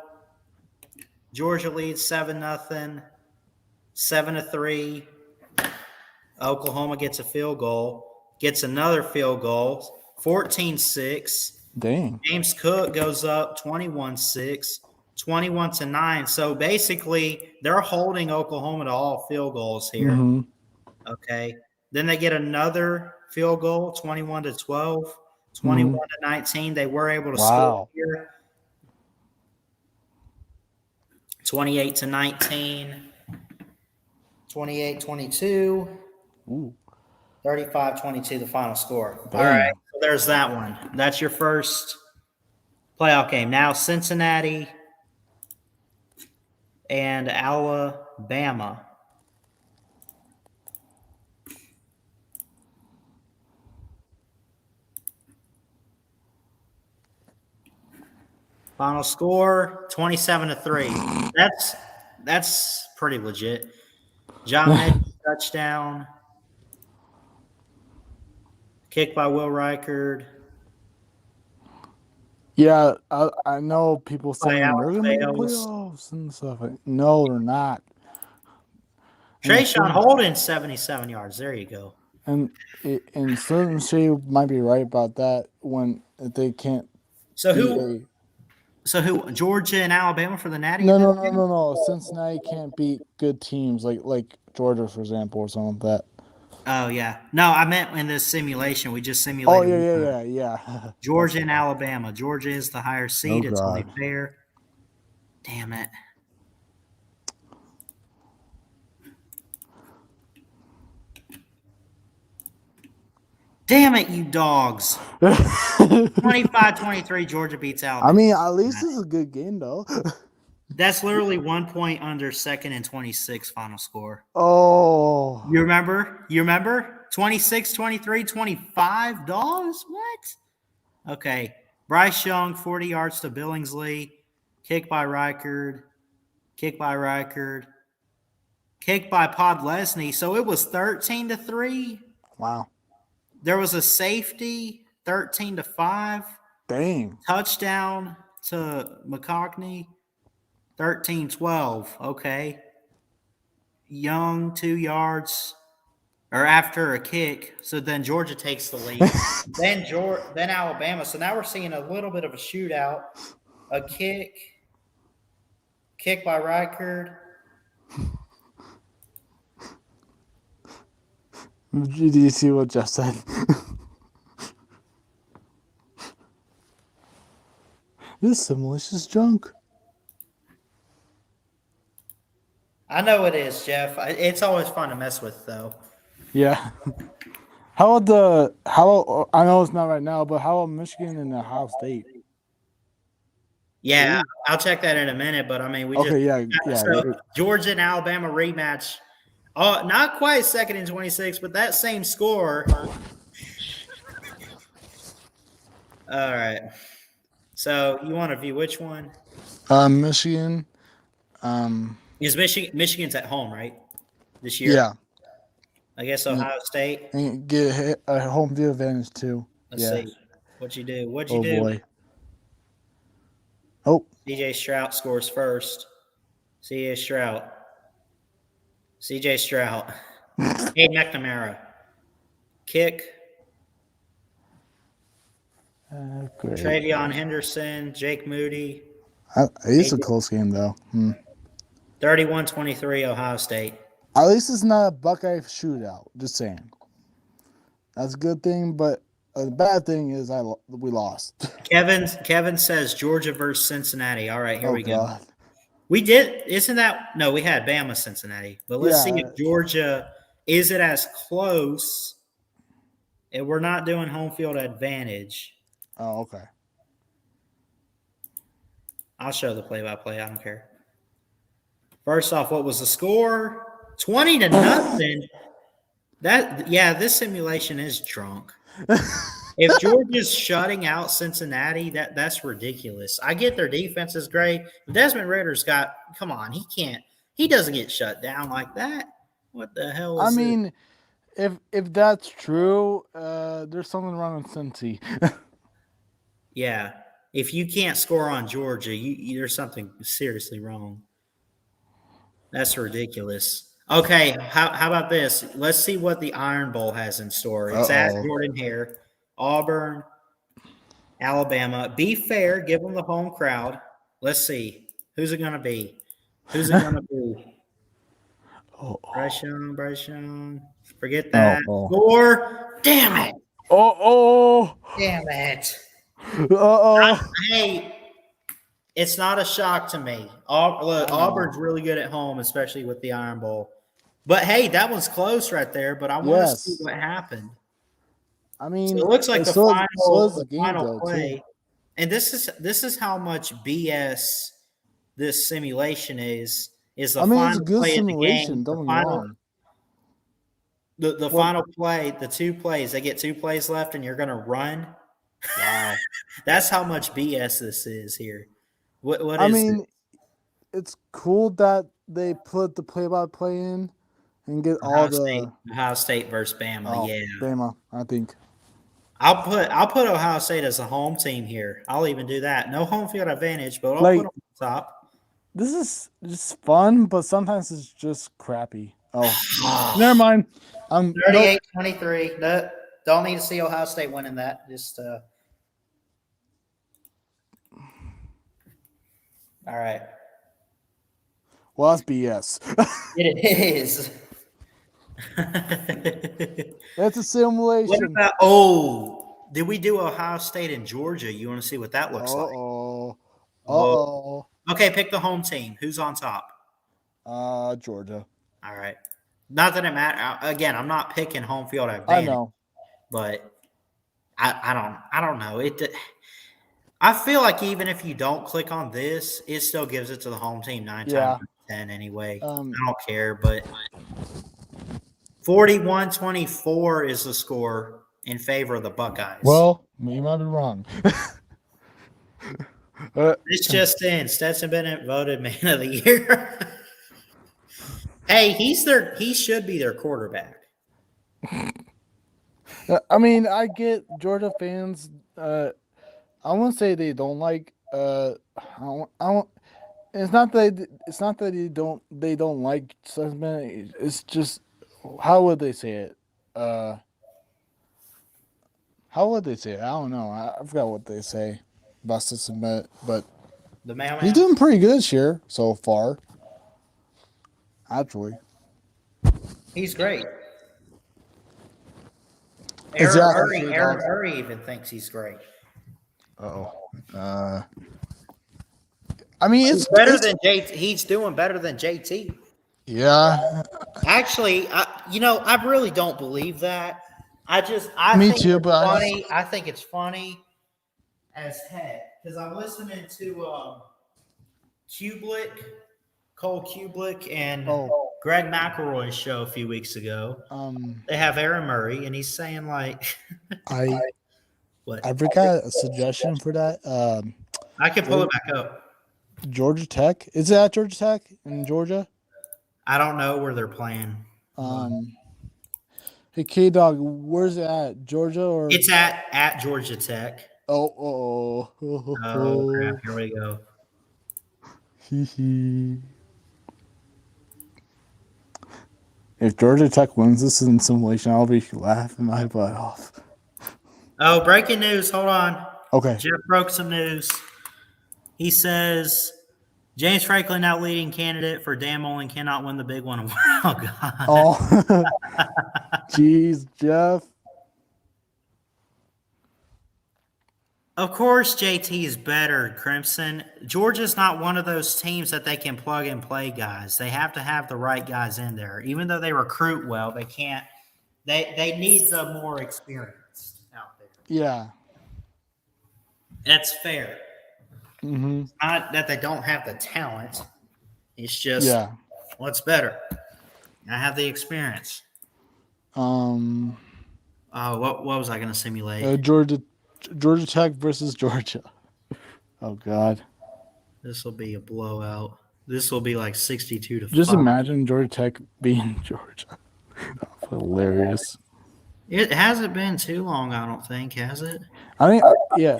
Georgia leads 7-0, 7-3. Oklahoma gets a field goal, gets another field goal, 14-6. Dang. James Cook goes up 21-6, 21-9. So basically, they're holding Oklahoma to all field goals here. Mhm. Okay. Then they get another field goal, 21-12, 21-19. They were able to score here. 28-19, 28-22, Ooh. 35-22, the final score. Dang. All right, so there's that one. That's your first playoff game. Now Cincinnati and Alabama. Final score 27-3. That's pretty legit. John Mitchell touchdown. Kick by Will Reichard. Yeah, I know people saying Alex they're gonna make the Bales. playoffs and stuff. No, they're not. Trayshawn Holden 77 yards. There you go. And certain Shea might be right about that when if they can't. So beat who? So who? Georgia and Alabama for the Natty? No. Cincinnati can't beat good teams like Georgia, for example, or something like that. Oh yeah. No, I meant in this simulation. We just simulated. Oh yeah. Georgia and Alabama. Georgia is the higher seed. It's only God. fair. Damn it. Damn it, you dogs. 25-23, Georgia beats Alabama. I mean, at least it's a good game though. That's literally 1 point under second and 26 final score. Oh. You remember? 26, 23, 25 dogs? What? Okay. Bryce Young, 40 yards to Billingsley. Kick by Reichard. Kick by Podlesny. So it was 13-3. Wow. There was a safety, 13-5. Dang. Touchdown to McConkey, 13-12. Okay. Young, 2 yards, or after a kick. So then Georgia takes the lead. then Alabama. So now we're seeing a little bit of a shootout. A kick by Reichard. Did you see what Jeff said? This simulation's junk. I know it is, Jeff. It's always fun to mess with, though. Yeah. I know it's not right now, but how about Michigan and Ohio State? Yeah, I'll check that in a minute. But I mean, So Georgia and Alabama rematch. Oh, not quite 2nd and 26, but that same score. All right. So you want to view which one? Michigan. Is Michigan's at home, right? This year? Yeah. I guess Ohio State. And get a home field advantage too. Let's see. What'd you do? Oh boy. Oh. CJ Stroud scores first. CJ Stroud. Hey, McNamara. Kick. Great. Travion Henderson, Jake Moody. It's a close game, though. 31-23, Ohio State. At least it's not a Buckeye shootout. Just saying. That's a good thing, but the bad thing is we lost. Kevin says Georgia versus Cincinnati. All right, here we go. We did. Isn't that no? We had Bama, Cincinnati, but let's see Yeah. if Georgia is it as close. And we're not doing home field advantage. Oh, okay. I'll show the play-by-play. I don't care. First off, what was the score? 20-0. This simulation is drunk. If Georgia's shutting out Cincinnati, that's ridiculous. I get their defense is great. But Desmond Ritter's got – come on, he doesn't get shut down like that. What the hell is I mean, if that's true, there's something wrong with Cincy. Yeah. If you can't score on Georgia, there's something seriously wrong. That's ridiculous. Okay, how about this? Let's see what the Iron Bowl has in store. It's at Jordan Hare, Auburn, Alabama. Be fair, give them the home crowd. Let's see. Who's it going to be? Bryce Young. Forget that. Score. Damn it. Damn it. Hey, it's not a shock to me. Auburn's really good at home, especially with the Iron Bowl. But hey, that was close right there. But I want to see what happened. I mean, So it looks like the final play, too. and this is how much BS this simulation is. Is the final it's a good play simulation. in the Don't game? get me wrong. The final play, the 2 plays. They get 2 plays left, and you're going to run. Wow. That's how much BS this is here. What I is mean, it? it's cool that they put the play-by-play in and get all Ohio State versus Bama. Yeah, Bama, I think. I'll put Ohio State as a home team here. I'll even do that. No home field advantage, but I'll put them on top. This is just fun, but sometimes it's just crappy. Oh, never mind. 38-23. No, don't need to see Ohio State winning that. Just all right. Well, that's BS. It is. That's a simulation. What about, did we do Ohio State and Georgia? You want to see what that looks like? Okay, pick the home team. Who's on top? Georgia. All right. Not that it matters. Again, I'm not picking home field advantage. I know. But I don't know. I feel like even if you don't click on this, it still gives it to the home team 9 times out of 10 anyway. I don't care, but 41-24 is the score in favor of the Buckeyes. Well, you might be wrong. This just in. Stetson Bennett voted Man of the Year. Hey, he should be their quarterback. I mean, I get Georgia fans. I won't say they don't like. I won't. It's not that they don't like Stetson Bennett. It's just how would they say it? How would they say it? I don't know. I forgot what they say about Stetson Bennett, but he's doing pretty good this year so far. Actually, he's great. Exactly. Aaron Murray even thinks he's great. I mean, He's better than JT. He's doing better than JT. Yeah. Actually, I really don't believe that. I think it's funny. I think it's funny as heck because I'm listening to Cole Kublick, and Greg McElroy's show a few weeks ago. They have Aaron Murray, and he's saying like, I forgot a suggestion for that. I can pull it back up. Georgia Tech. Is it at Georgia Tech in Georgia? I don't know where they're playing. Hey, K-Dog, where's it at? Georgia or? It's at Georgia Tech. Oh, crap. Here we go. If Georgia Tech wins this in simulation, I'll be laughing my butt off. Oh, breaking news. Hold on. Okay. Jeff broke some news. He says James Franklin, now leading candidate for Dan Mullen, cannot win the big one. Oh, God. Oh, jeez, Jeff. Of course, JT is better, Crimson. Georgia's not one of those teams that they can plug and play guys. They have to have the right guys in there. Even though they recruit well, they can't. They need the more experienced out there. Yeah. That's fair. Mm-hmm. Not that they don't have the talent. It's just what's better. I have the experience. What was I going to simulate? Georgia Tech versus Georgia. Oh God. This will be a blowout. This will be like 62 to 5. Just imagine Georgia Tech being Georgia. That's hilarious. It hasn't been too long, I don't think, has it? I think, yeah.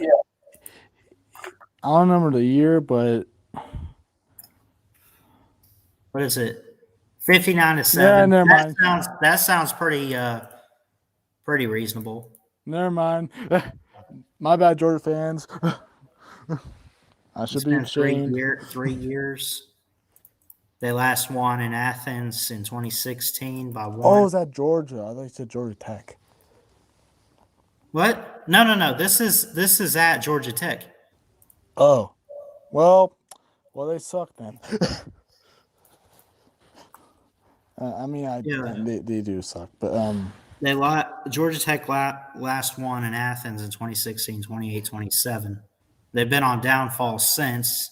I don't remember the year, but What is it? 59 to 7. Yeah, never mind. That sounds pretty reasonable. Never mind. My bad, Georgia fans. I should be ashamed. 3 years. They last won in Athens in 2016 by 1. Oh, is that Georgia? I thought you said Georgia Tech. What? No. This is at Georgia Tech. Oh, well, they suck then. They do suck, but Georgia Tech last won in Athens in 2016, 28, 27. They've been on downfall since.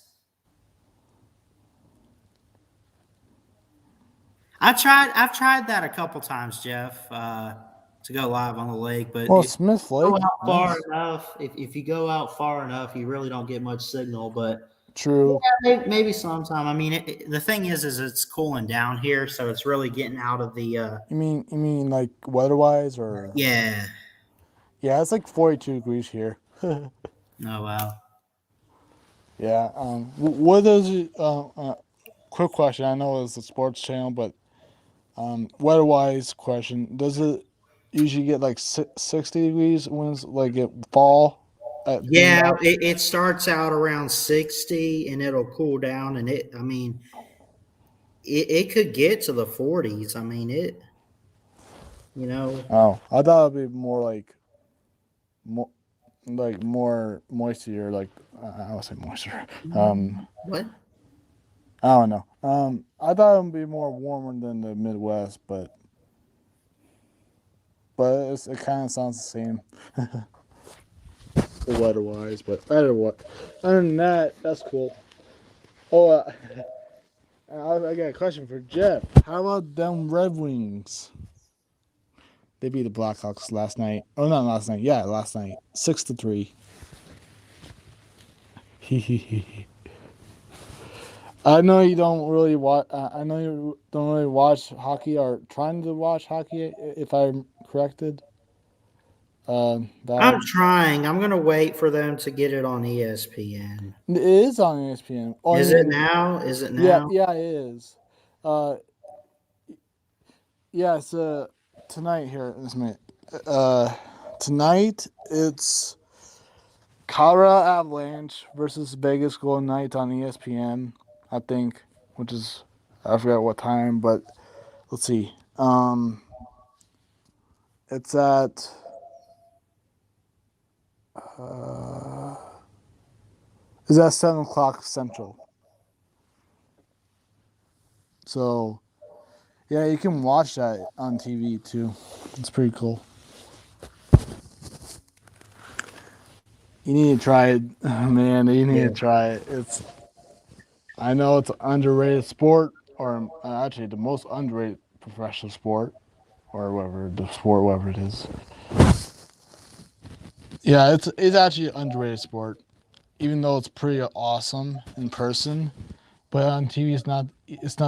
I've tried that a couple times, Jeff, to go live on the lake, but Smith Lake. Go out far enough. If you go out far enough, you really don't get much signal. But true, yeah, maybe sometime. I mean, the thing is it's cooling down here, so it's really getting out of the. You mean like weather-wise, or? Yeah. Yeah, it's like 42 degrees here. Oh wow. Yeah. What are those? Quick question. I know it's a sports channel, but weather-wise question: does it usually get like 60 degrees when it's like it fall? Yeah, it starts out around 60 and it'll cool down, and it could get to the 40s. I mean it. Oh, I thought it'd be more more moisture. Like I would say moisture. What? I don't know. I thought it would be more warmer than the Midwest, but it kind of sounds the same, weather-wise. But other than that, that's cool. Oh, I got a question for Jeff. How about them Red Wings? They beat the Blackhawks last night. Oh, not last night. Yeah, last night, 6-3. I know you don't really watch. I know you don't really watch hockey, or trying to watch hockey, if I'm corrected. I'm trying. I'm gonna wait for them to get it on ESPN. It is on ESPN. Oh, Is it now? Is it now? Yeah, it is. Yeah, it's tonight here in this minute. Tonight it's Colorado Avalanche versus Vegas Golden Knights on ESPN, I think, which is, I forgot what time, but let's see. It's at is at 7:00 Central. So yeah, you can watch that on TV too. It's pretty cool. You need to try it, man. You need to try it. I know it's an underrated sport, or actually the most underrated professional sport, or whatever it is. Yeah, it's actually an underrated sport, even though it's pretty awesome in person. But on TV, it's not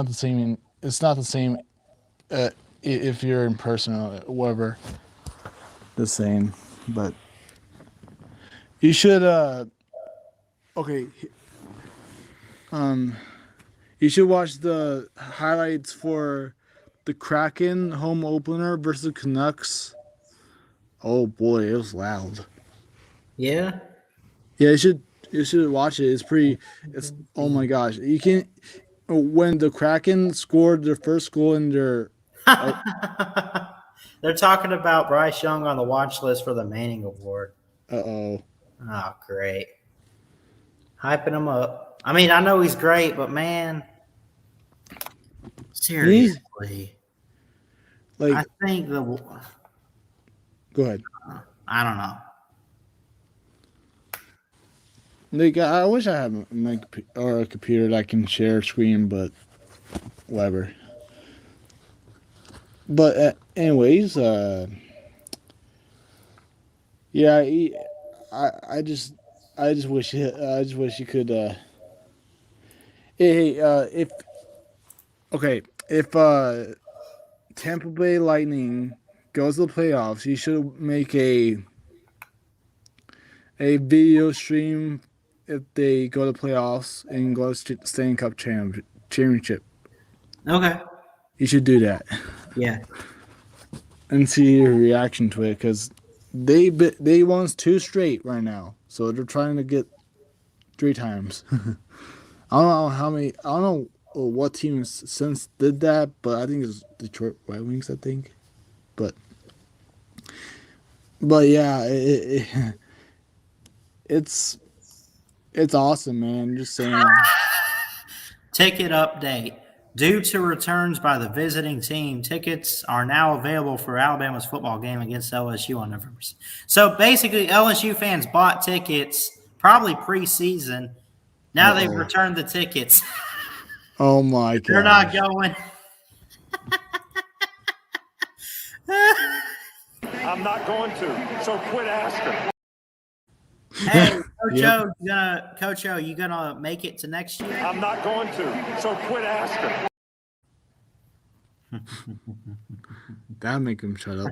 the same. It's not the same if you're in person or whatever. The same, but you should. Okay. You should watch the highlights for the Kraken home opener versus the Canucks. Oh boy, it was loud. Yeah. Yeah, you should watch it. It's oh my gosh. You can't, when the Kraken scored their first goal in their They're talking about Bryce Young on the watch list for the Manning Award. Uh-oh. Oh, great. Hyping him up. I mean, I know he's great, but man, seriously. Like, I think go ahead. I don't know. Like, I wish I had a computer that can share screen, but whatever. But anyways, yeah, I just wish you could. If Tampa Bay Lightning goes to the playoffs, you should make a video stream if they go to playoffs and go to Stanley Cup championship. Okay. You should do that. Yeah. And see your reaction to it, because they won 2 straight right now, so they're trying to get 3 times. I don't know how many. I don't know what team since did that, but I think it's Detroit Red Wings. I think, but yeah, it's awesome, man. Just saying. Ticket update. Due to returns by the visiting team, tickets are now available for Alabama's football game against LSU on November. So basically, LSU fans bought tickets probably preseason. Now they've returned the tickets. Oh my god! They're not going. I'm not going to, so quit asking. Hey, Coach O, you gonna make it to next year? I'm not going to, so quit asking. That'll make him shut up.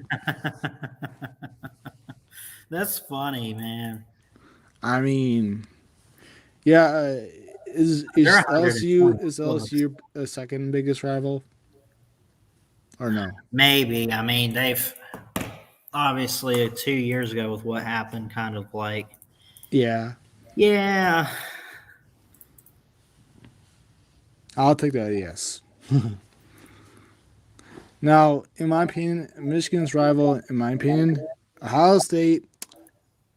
That's funny, man. I mean, yeah. Is LSU a second biggest rival, or no? Maybe. I mean, they've obviously 2 years ago with what happened, kind of like. Yeah. I'll take that. Yes. Now, in my opinion, Michigan's rival, in my opinion, Ohio State,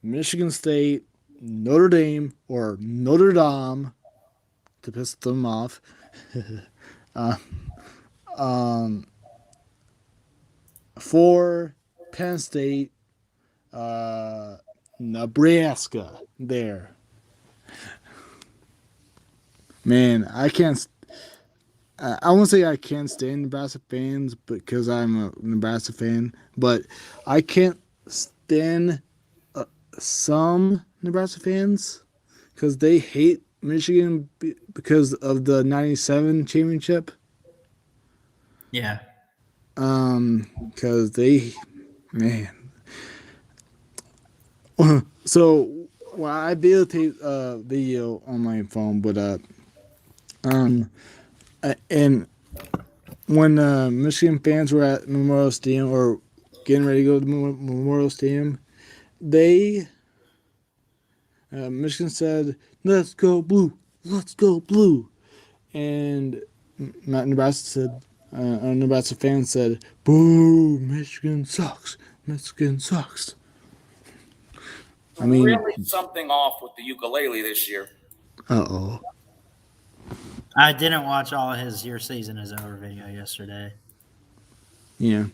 Michigan State, Notre Dame, or Notre Dame, to piss them off. For Penn State, Nebraska. There, man, I can't. I won't say I can't stand Nebraska fans because I'm a Nebraska fan, but I can't stand some Nebraska fans because they hate Michigan because of the '97 championship. Yeah. Because man. So, well, I videotaped video on my phone, but and when Michigan fans were at Memorial Stadium or getting ready to go to Memorial Stadium, Michigan said, "Let's go blue, let's go blue," and Nebraska fans said, "Boo, Michigan sucks, Michigan sucks." I mean, really something off with the ukulele this year. Uh-oh. I didn't watch all of his "Your Season Is Over" video yesterday. Yeah.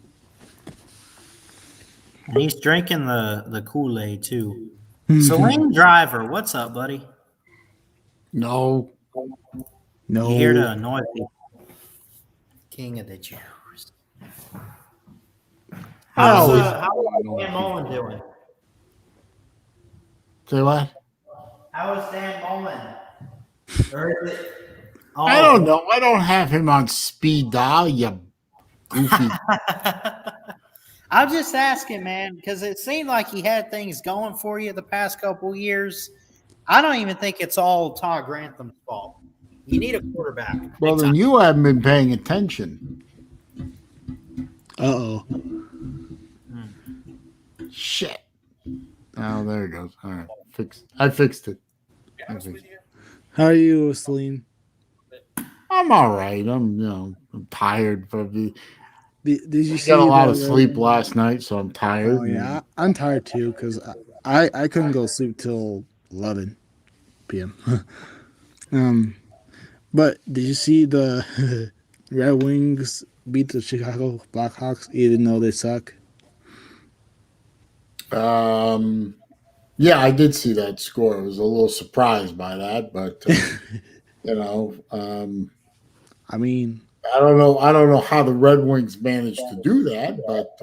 And he's drinking the Kool-Aid too. Celine Driver, what's up, buddy? No. You here to annoy people. King of the Jews. How's Dan Mullen doing? Say what? How is Dan Mullen? Or is it? Oh. I don't know. I don't have him on speed dial, you goofy. I'm just asking, man, because it seemed like he had things going for you the past couple years. I don't even think it's all Todd Grantham's fault. You need a quarterback. Well, then you haven't been paying attention. Uh-oh. Shit. Oh, there it goes. All right. I fixed it. How are you, Celine? I'm all right. I'm tired. Did you got a lot of sleep last night, so I'm tired. Oh, yeah. I'm tired too because I couldn't go sleep till 11 p.m. But did you see the Red Wings beat the Chicago Blackhawks even though they suck? Yeah, I did see that score. I was a little surprised by that, but I mean, I don't know. I don't know how the Red Wings managed to do that, but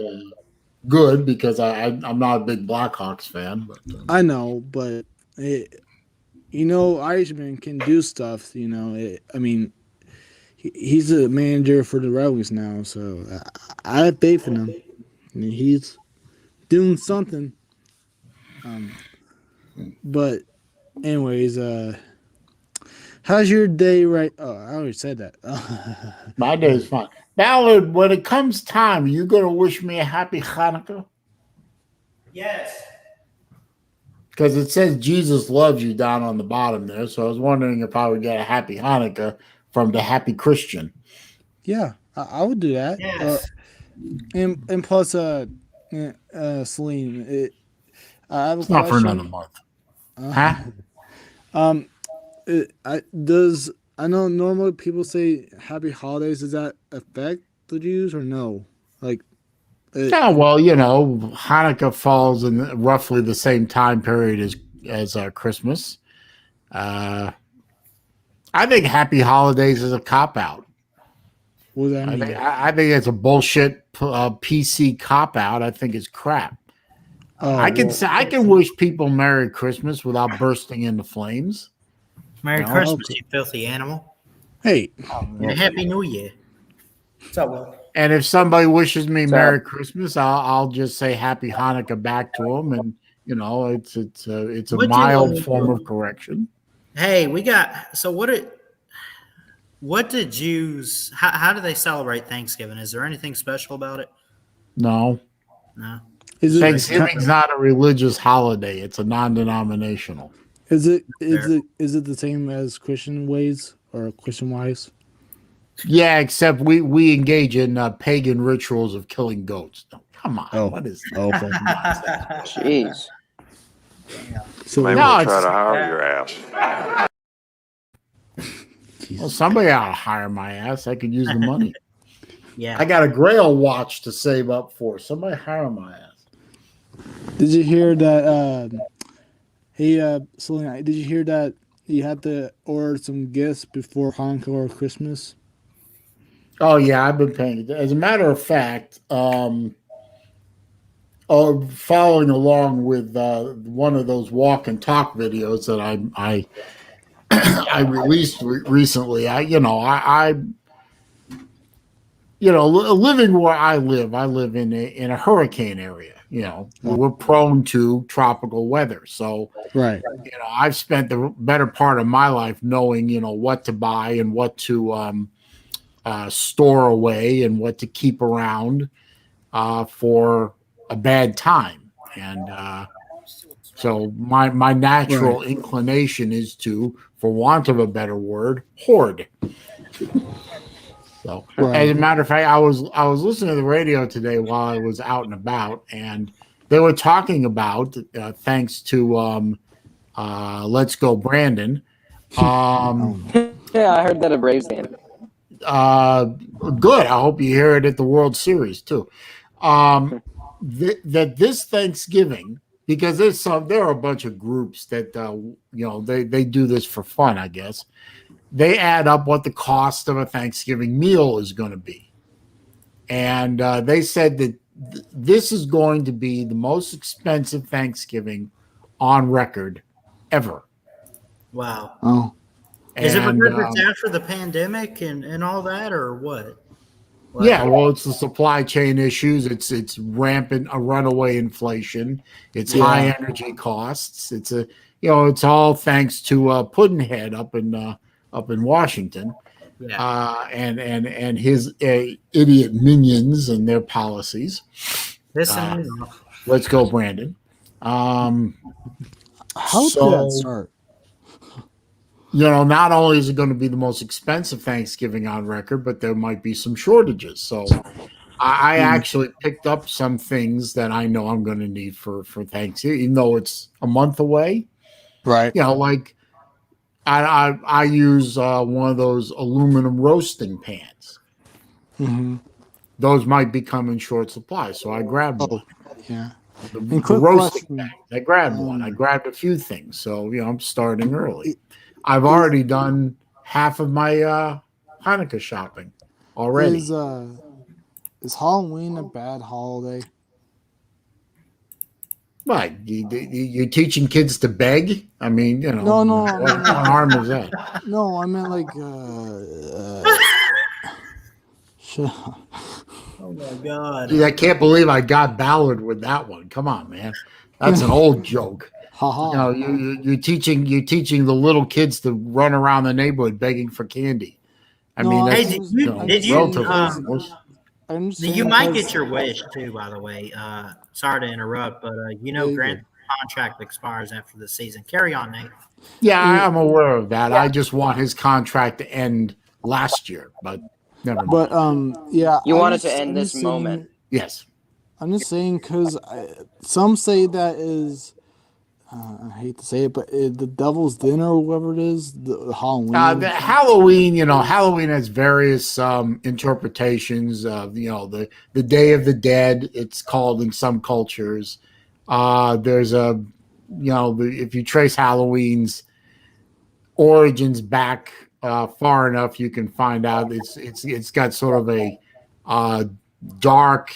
good because I'm not a big Blackhawks fan. But I know, but Irishman can do stuff. I mean, he's a manager for the Red Wings now, so I have faith in him. I mean, he's doing something. But anyways, how's your day? Right? Oh, I already said that. my day is fine. Ballard, when it comes time, are you going to wish me a happy Hanukkah? Yes. Because it says Jesus loves you down on the bottom there. So I was wondering if I would get a happy Hanukkah from the happy Christian. Yeah, I would do that. Yes. And plus, Celine, I have a It's not for question. another month. Huh? I know normally people say happy holidays. Does that affect the Jews or no? Yeah, well, Hanukkah falls in roughly the same time period as Christmas. I think Happy Holidays is a cop out. What does that mean? I think it's a bullshit PC cop out. I think it's crap. I can wish people Merry Christmas without bursting into flames. Merry No, Christmas, okay. you filthy animal. Hey, And a Happy New Year. What's up, Will? And if somebody wishes me Merry Christmas, I'll just say Happy Hanukkah back to them, and it's a mild form of correction. Hey, what did Jews, how do they celebrate Thanksgiving? Is there anything special about it? No, Thanksgiving's not a religious holiday; it's a non-denominational. Is it the same as Christian ways or Christian wise? Yeah, except we engage in pagan rituals of killing goats. No, come on, what is that? Okay. Jeez. So Maybe we'll try to hire your ass. Well, somebody ought to hire my ass. I could use the money. Yeah. I got a Grail watch to save up for. Somebody hire my ass. Did you hear that? Selena, did you hear that you had to order some gifts before Hanukkah or Christmas? Oh yeah, I've been paying. As a matter of fact, following along with one of those walk and talk videos that I I released recently. Living where I live in a hurricane area. We're prone to tropical weather. So, right. I've spent the better part of my life knowing, what to buy and what to store away and what to keep around for a bad time. And so my natural inclination is to, for want of a better word, hoard. So, as a matter of fact, I was listening to the radio today while I was out and about, and they were talking about, thanks to Let's Go Brandon. Yeah, I heard that at Braves game. Good. I hope you hear it at the World Series too. That this Thanksgiving, because there are a bunch of groups that they do this for fun, I guess. They add up what the cost of a Thanksgiving meal is going to be. And they said that this is going to be the most expensive Thanksgiving on record ever. Wow. Oh. Is it because it's after the pandemic and all that, or what? Yeah, well, it's the supply chain issues. It's rampant, a runaway inflation. It's high energy costs. It's all thanks to Puddinhead up in Washington, and his idiot minions and their policies. Let's go, Brandon. How did that start? Not only is it going to be the most expensive Thanksgiving on record, but there might be some shortages. So I actually picked up some things that I know I'm going to need for Thanksgiving, even though it's a month away. Right. You know, like I use one of those aluminum roasting pans. Mm-hmm. Those might become in short supply, so I grabbed Oh, one. yeah. The And quick roasting question. bag. I grabbed one. I grabbed a few things, so I'm starting early. It- I've already done half of my Hanukkah shopping already. Is Halloween a bad holiday? What? You're teaching kids to beg? I mean, No, I what mean, like, harm is that? no, I meant like shit. Oh my god. Gee, I can't believe I got Ballard with that one. Come on, man. That's an old joke. Haha. You're teaching the little kids to run around the neighborhood begging for candy. I No, mean, I'm that's Hey, just- I'm did just you, saying relatively because close. I'm just you saying might because- get your wish too, by the way. Sorry to interrupt, but Yeah, you Grant's did. contract expires after the season. Carry on, Nate. Yeah, I'm aware of that. I just want his contract to end last year, but never mind. But yeah. You I'm want it just- to end I'm this just saying- moment. Yes. I'm just saying because some say that is. I hate to say it, but the Devil's Dinner or whatever it is, the Halloween. The Halloween, Halloween has various interpretations of, the Day of the Dead, it's called in some cultures. There's if you trace Halloween's origins back far enough, you can find out it's got sort of a dark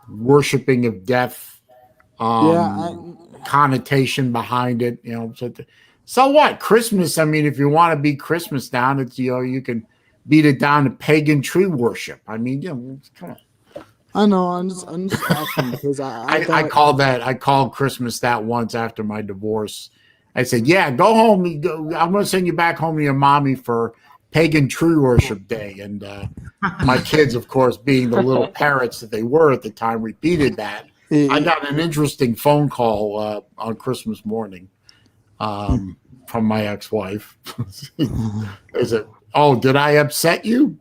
worshiping of death. Connotation behind it, so what? Christmas, I mean, if you want to beat Christmas down, it's you can beat it down to pagan tree worship. I mean, come on. I know. I'm just asking because I called Christmas that once after my divorce. I said, "Yeah, go home. I'm going to send you back home to your mommy for pagan tree worship day." And my kids, of course, being the little parrots that they were at the time, repeated that. I got an interesting phone call on Christmas morning from my ex-wife. Is it? Oh, did I upset you?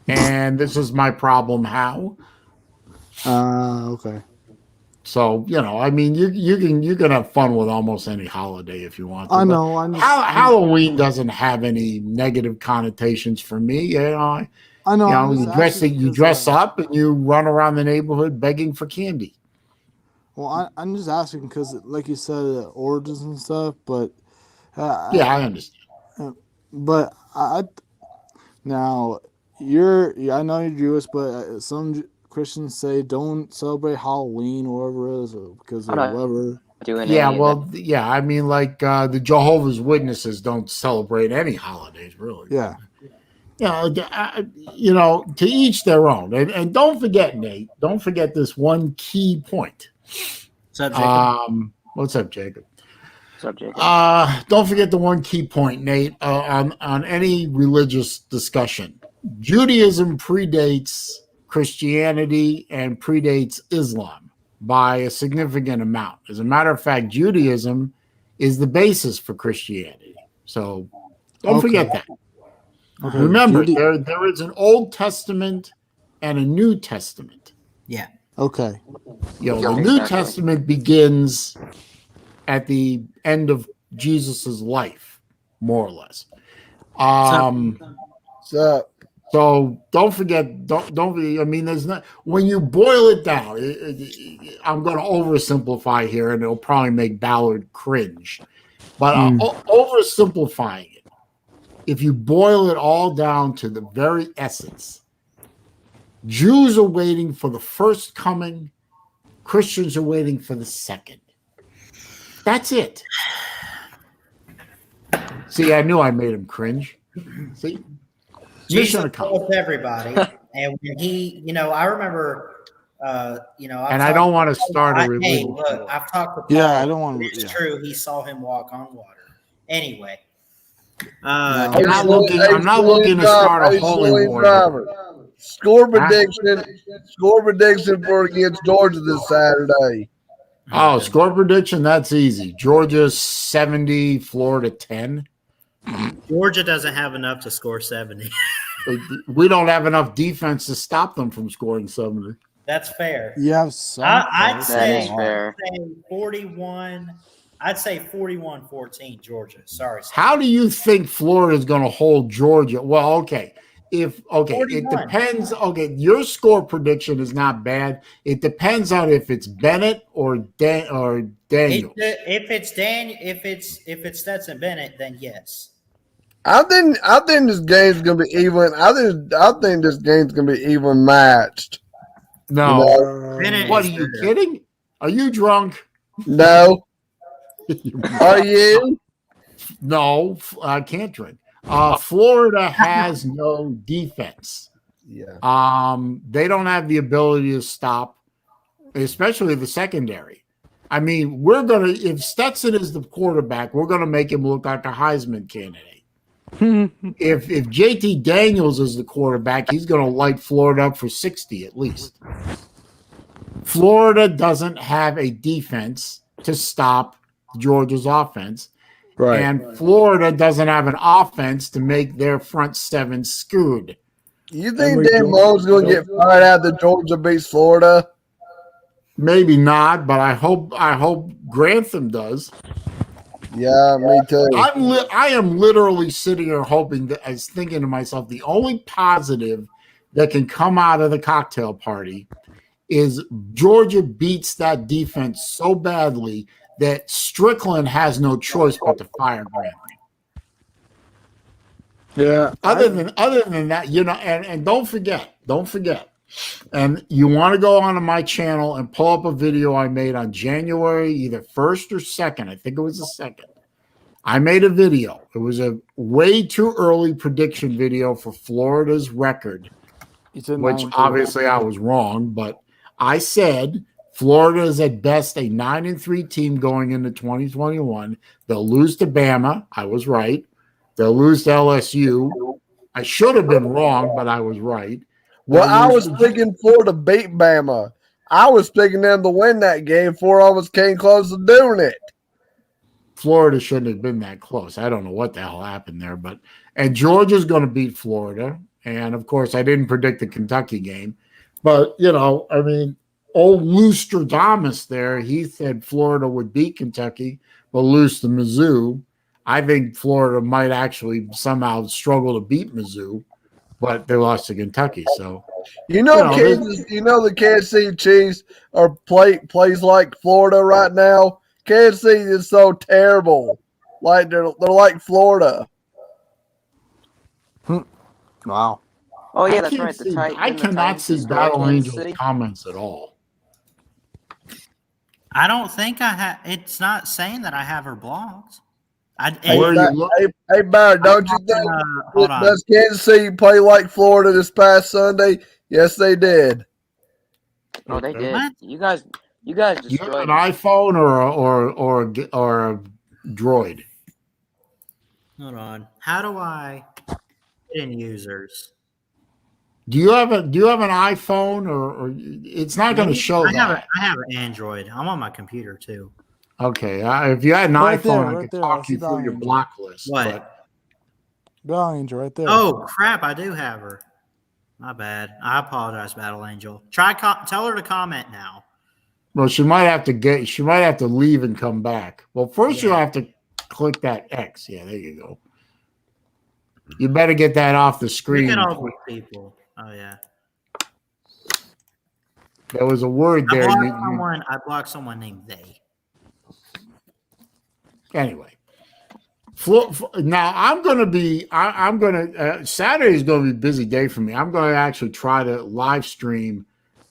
And this is my problem. How? okay. So I mean, you can have fun with almost any holiday if you want to. I know. Halloween doesn't have any negative connotations for me. I know. You dress up and you run around the neighborhood begging for candy. Well, I'm just asking because, like you said, origins and stuff. But I understand. But now I know you're Jewish, but some Christians say don't celebrate Halloween or whatever it is because of whatever. I mean, like the Jehovah's Witnesses don't celebrate any holidays, really. Yeah. To each their own. And don't forget, Nate, don't forget this one key point. What's up, Jacob? What's up, Jacob? What's up, Jacob? Don't forget the one key point, Nate, on any religious discussion. Judaism predates Christianity and predates Islam by a significant amount. As a matter of fact, Judaism is the basis for Christianity. So don't forget that. Okay. Remember, there is an Old Testament and a New Testament. Yeah. Okay. The New Testament begins at the end of Jesus's life, more or less. So don't forget. Don't. I mean, there's not. When you boil it down, I'm going to oversimplify here, and it'll probably make Ballard cringe. But oversimplifying it, if you boil it all down to the very essence, Jews are waiting for the first coming. Christians are waiting for the second. That's it. See, I knew I made him cringe. See? Jesus loves everybody. And when he, I remember, and I don't want to start a religion. Hey, look, I've talked to Paul. Yeah, I don't want to. It's true. He saw him walk on water. Anyway. I'm not looking to start a holy war. Score prediction for against Georgia this Saturday. Oh, score prediction, that's easy. Georgia 70, Florida 10. Georgia doesn't have enough to score 70. We don't have enough defense to stop them from scoring 70. That's fair. You have some. I'd players. That is say, fair. 41. I'd say 41-14 Georgia. Sorry. How do you think Florida is going to hold Georgia? Well, okay. It 41. depends. Okay, your score prediction is not bad. It depends on if it's Bennett or Daniel. If it's Stetson Bennett, then yes. I think this game's gonna be even. I think this game's gonna be even matched. No. Bennett What, is are you better. kidding? Are you drunk? No, are you? No, I can't drink. Florida has no defense. Yeah. They don't have the ability to stop, especially the secondary. I mean, if Stetson is the quarterback, we're gonna make him look like a Heisman candidate. If JT Daniels is the quarterback, he's gonna light Florida up for 60 at least. Florida doesn't have a defense to stop Georgia's offense. Right. And Florida doesn't have an offense to make their front seven screwed. You think Dan Mullen's going to get fired out that Georgia beats Florida? Maybe not, but I hope Grantham does. Yeah, me too. I am literally sitting here hoping that I was thinking to myself, the only positive that can come out of the cocktail party is Georgia beats that defense so badly that Strickland has no choice but to fire Grantham. Yeah. Other than that, and don't forget, and you want to go onto my channel and pull up a video I made on January either 1st or 2nd. I think it was the 2nd. I made a video. It was a way too early prediction video for Florida's record, which obviously I was wrong, but I said Florida is at best a 9-3 team going into 2021. They'll lose to Bama. I was right. They'll lose to LSU. I should have been wrong, but I was right. Well, I was picking Florida beat Bama. I was picking them to win that game before I almost came close to doing it. Florida shouldn't have been that close. I don't know what the hell happened there, and Georgia's going to beat Florida. And of course, I didn't predict the Kentucky game, but I mean, old Lustradamus there, he said Florida would beat Kentucky, but lose to Mizzou. I think Florida might actually somehow struggle to beat Mizzou, but they lost to Kentucky. So Kansas, the Kansas City Chiefs are plays like Florida right now. Kansas City is so terrible. Like they're like Florida. Wow. Oh yeah, that's right. The Titans. I cannot see Battle Angel's comments at all. I don't think I have. It's not saying that I have her blocked. Hey, Ballard, don't you think does Kansas City play like Florida this past Sunday? Yes, they did. Oh, they did. What? You guys You have destroyed an iPhone or a Droid? Hold on. How do I get in users? Do you have an iPhone or it's not going to show that? I have an Android. I'm on my computer too. Okay, if you had an Right iPhone, there, I right could there. talk I see you through that your one. block list. What? but Angel right there. Oh crap! I do have her. My bad. I apologize, Battle Angel. Tell her to comment now. Well, she might have to leave and come back. Well, first you'll have to click that X. Yeah, there you go. You better get that off the screen. Look at all these people. Oh yeah. There was a word there. I blocked someone named they. Anyway, now I'm going to be. Saturday is going to be a busy day for me. I'm going to actually try to live stream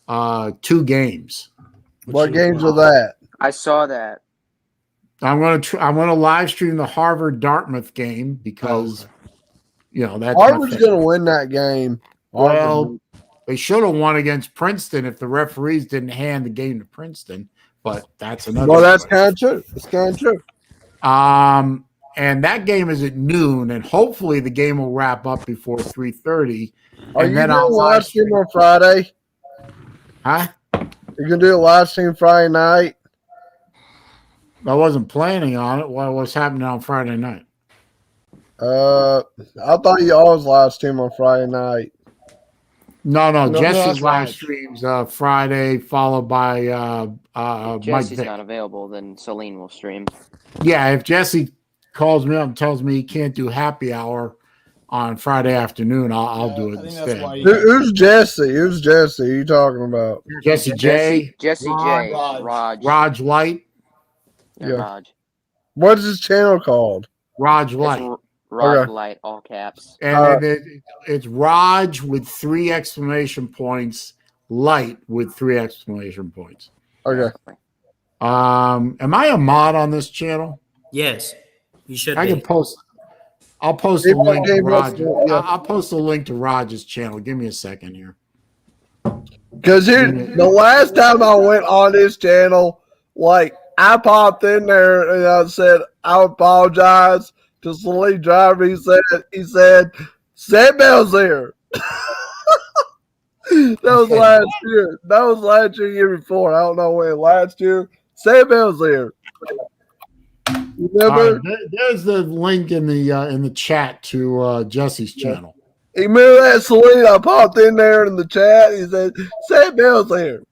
2 games. What games are that? I saw that. I'm going to live stream the Harvard Dartmouth game because that's Harvard's going to win that game. Well, they should have won against Princeton if the referees didn't hand the game to Princeton. But that's another. Well, that's kind of true. It's kind of true. And that game is at noon, and hopefully the game will wrap up before 3:30. Are and you then doing I'll live stream on Friday? Huh? You're gonna do a live stream Friday night? I wasn't planning on it. What's happening on Friday night? I thought you always live stream on Friday night. No, No, Jesse's that's live Raj. streams Friday, followed by Mike Jesse's Vick. not available, then Celine will stream. Yeah, if Jesse calls me up and tells me he can't do happy hour on Friday afternoon, I'll do it I think that's instead. why Who's Jesse? Who's Jesse? Who you talking about? Jesse J, Jesse J, Raj. Raj Light, Yeah. Raj. What's his channel called? Raj It's Light. Raj Okay. Light, all caps. And it's Raj with 3 exclamation points, Light with 3 exclamation points. Okay. Am I a mod on this channel? Yes, you should I be. can post. I'll post He a link to gave us Raj. the- yeah. I'll post a link to Raj's channel. Give me a second here. Because the last time I went on his channel, like I popped in there and I said I apologize to Celine Driver. He said Samuel's there. That was last year. That was last year before. I don't know when. Last year, Samuel's there. You remember? All right, there's the link in the chat to Jesse's channel. You remember that Celine? I popped in there in the chat. He said Samuel's there.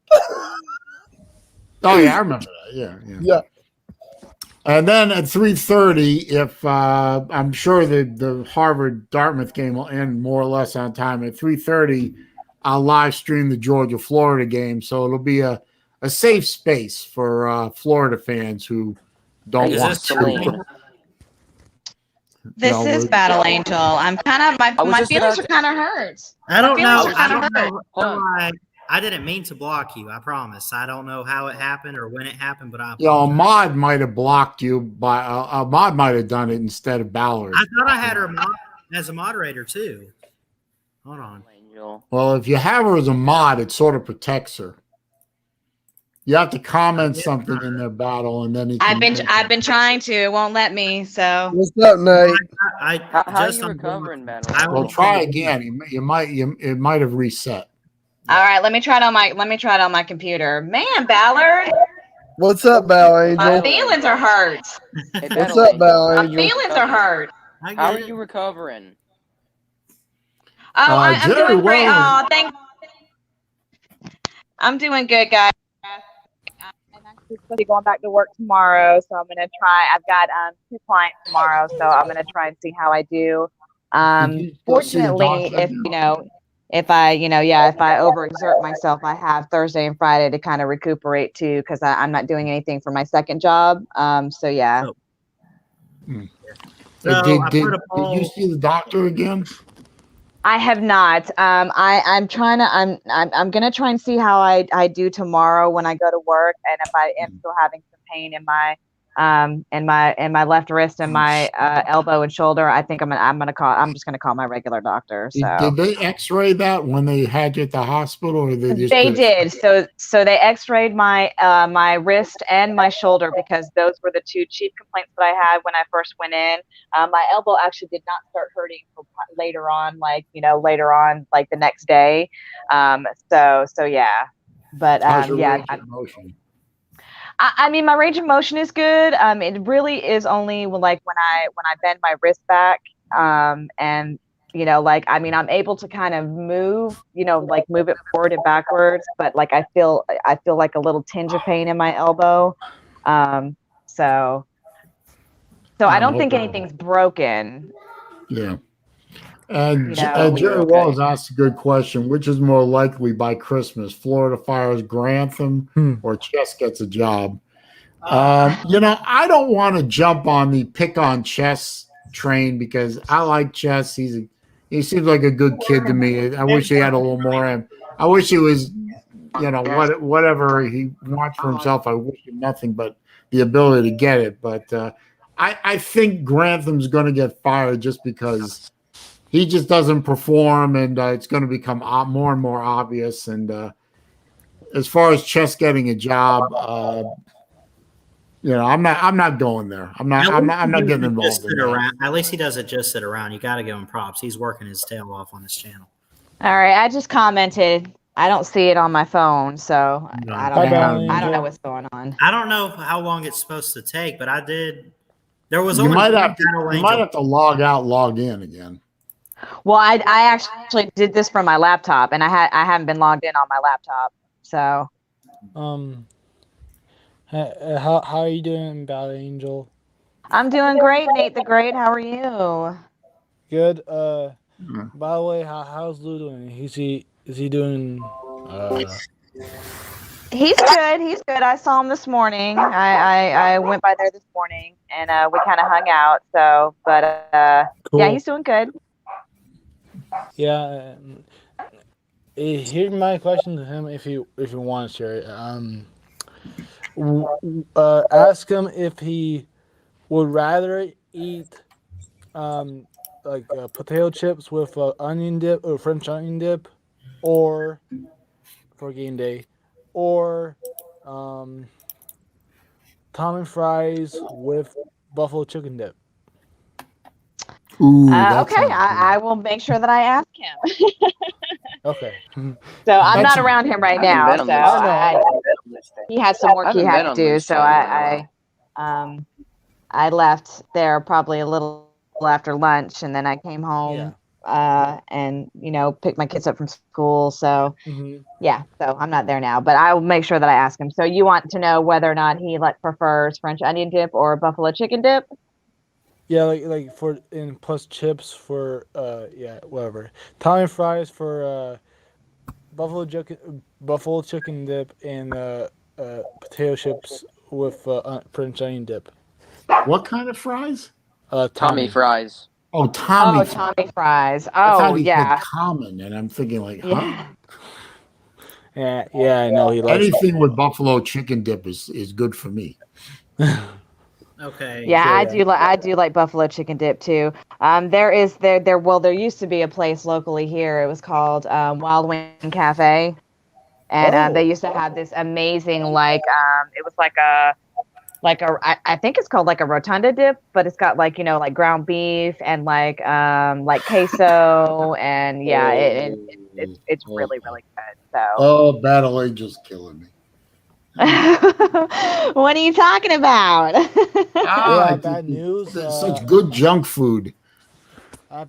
Oh yeah, I remember that. Yeah. And then at 3:30, if I'm sure the Harvard Dartmouth game will end more or less on time. At 3:30, I'll live stream the Georgia Florida game, so it'll be a safe space for Florida fans who don't Is want this to. Celine? This is Battle Angel. I'm kind of I was my just feelings about are kind of hurt. I don't My feelings know. are I kinda don't hurt. know. Hold on. I didn't mean to block you. I promise. I don't know how it happened or when it happened, but I. You know, a mod might have blocked you by a mod might have done it instead of Ballard. I thought I had her as a moderator too. Hold on. Angel. Well, if you have her as a mod, it sort of protects her. You have to comment something in their battle, and then I've been trying to. It won't let me. So What's up, Nate? How are just you on- recovering, Battle? I Well, will try again. It might have reset. all right, let me try it on my computer. Man, Ballard, What's up, Bal my Angel? feelings are hurt. Hey, What's Battle up, Angel. Bal My Angel? feelings are hurt. I How are get it. you recovering? Oh, I'm Jerry doing great. Wells. Oh, thank. I'm doing good, guys. I'm actually supposed to be going back to work tomorrow, so I'm gonna try. I've got 2 clients tomorrow, so I'm gonna try and see how I do. Did you go see the Fortunately, doctor? if I overexert myself, I have Thursday and Friday to kind of recuperate too, because I'm not doing anything for my second job. So yeah. So I Did put a you poll. see the doctor again? I have not. I'm gonna try and see how I do tomorrow when I go to work, and if I am still having some pain in my left wrist and my elbow and shoulder, I think I'm just gonna call my regular doctor. So Did they X-ray that when they had you at the hospital, or they just they did did. So they X-rayed my my wrist and my shoulder, because those were the 2 chief complaints that I had when I first went in. My elbow actually did not start hurting until later on, like the next day. So yeah, but How's your yeah. range of motion? I mean, my range of motion is good. It really is only when I bend my wrist back, and I'm able to kind of move it forward and backwards, but like I feel like a little tinge of pain in my elbow. So I don't think anything's broken. Yeah. And You know, Jerry okay. Walls asked a good question. Which is more likely by Christmas? Florida fires Grantham or Chess gets a job? I don't want to jump on the pick on Chess train because I like Chess. He seems like a good kid to me. I wish he had a little more. I wish he was, whatever he wants for himself. I wish him nothing but the ability to get it. But I think Grantham's going to get fired just because he just doesn't perform, and it's going to become more and more obvious. And as far as Chess getting a job, I'm not going there. I'm not getting involved in that. At least he doesn't just sit around. You got to give him props. He's working his tail off on his channel. All right, I just commented. I don't see it on my phone, so I don't know what's going on. I don't know how long it's supposed to take, but I did There was You only might one have to. Battle You might Angel. have to log out, log in again. Well, I actually did this from my laptop, and I haven't been logged in on my laptop. So How are you doing, Ballard Angel? I'm doing great, Nate the Great. How are you? Good. By the way, how's Lou doing? Is he doing? He's good. He's good. I saw him this morning. I went by there this morning, and we kind of hung out. So, but Cool. yeah, he's doing good. Yeah. Here's my question to him, if you want to share it. Ask him if he would rather eat potato chips with onion dip or French onion dip, or for game day, or Tommy fries with buffalo chicken dip. Ooh, Okay, I will make sure that I ask him. Okay. So I'm not around him right now, so he had some work he had to do. So I left there probably a little after lunch, and then I came home and picked my kids up from school. So yeah, so I'm not there now, but I will make sure that I ask him. So you want to know whether or not he prefers French onion dip or buffalo chicken dip? Yeah, like for plus chips for whatever. Tommy fries for buffalo chicken dip, and potato chips with French onion dip. What kind of fries? Tommy fries. Oh, Tommy. Tommy fries. I thought Oh, he yeah. said common, and I'm thinking like, huh? Yeah, I know he likes anything with buffalo chicken dip is good for me. Okay. Yeah, I do like buffalo chicken dip too. There used to be a place locally here. It was called Wild Wing Cafe, and they used to have this amazing it was I think it's called like a rotunda dip, but it's got like ground beef and like queso, and yeah, it's really really good. So. Oh, Battle Angel's killing me. What are you talking about? Bad news. Such good junk food.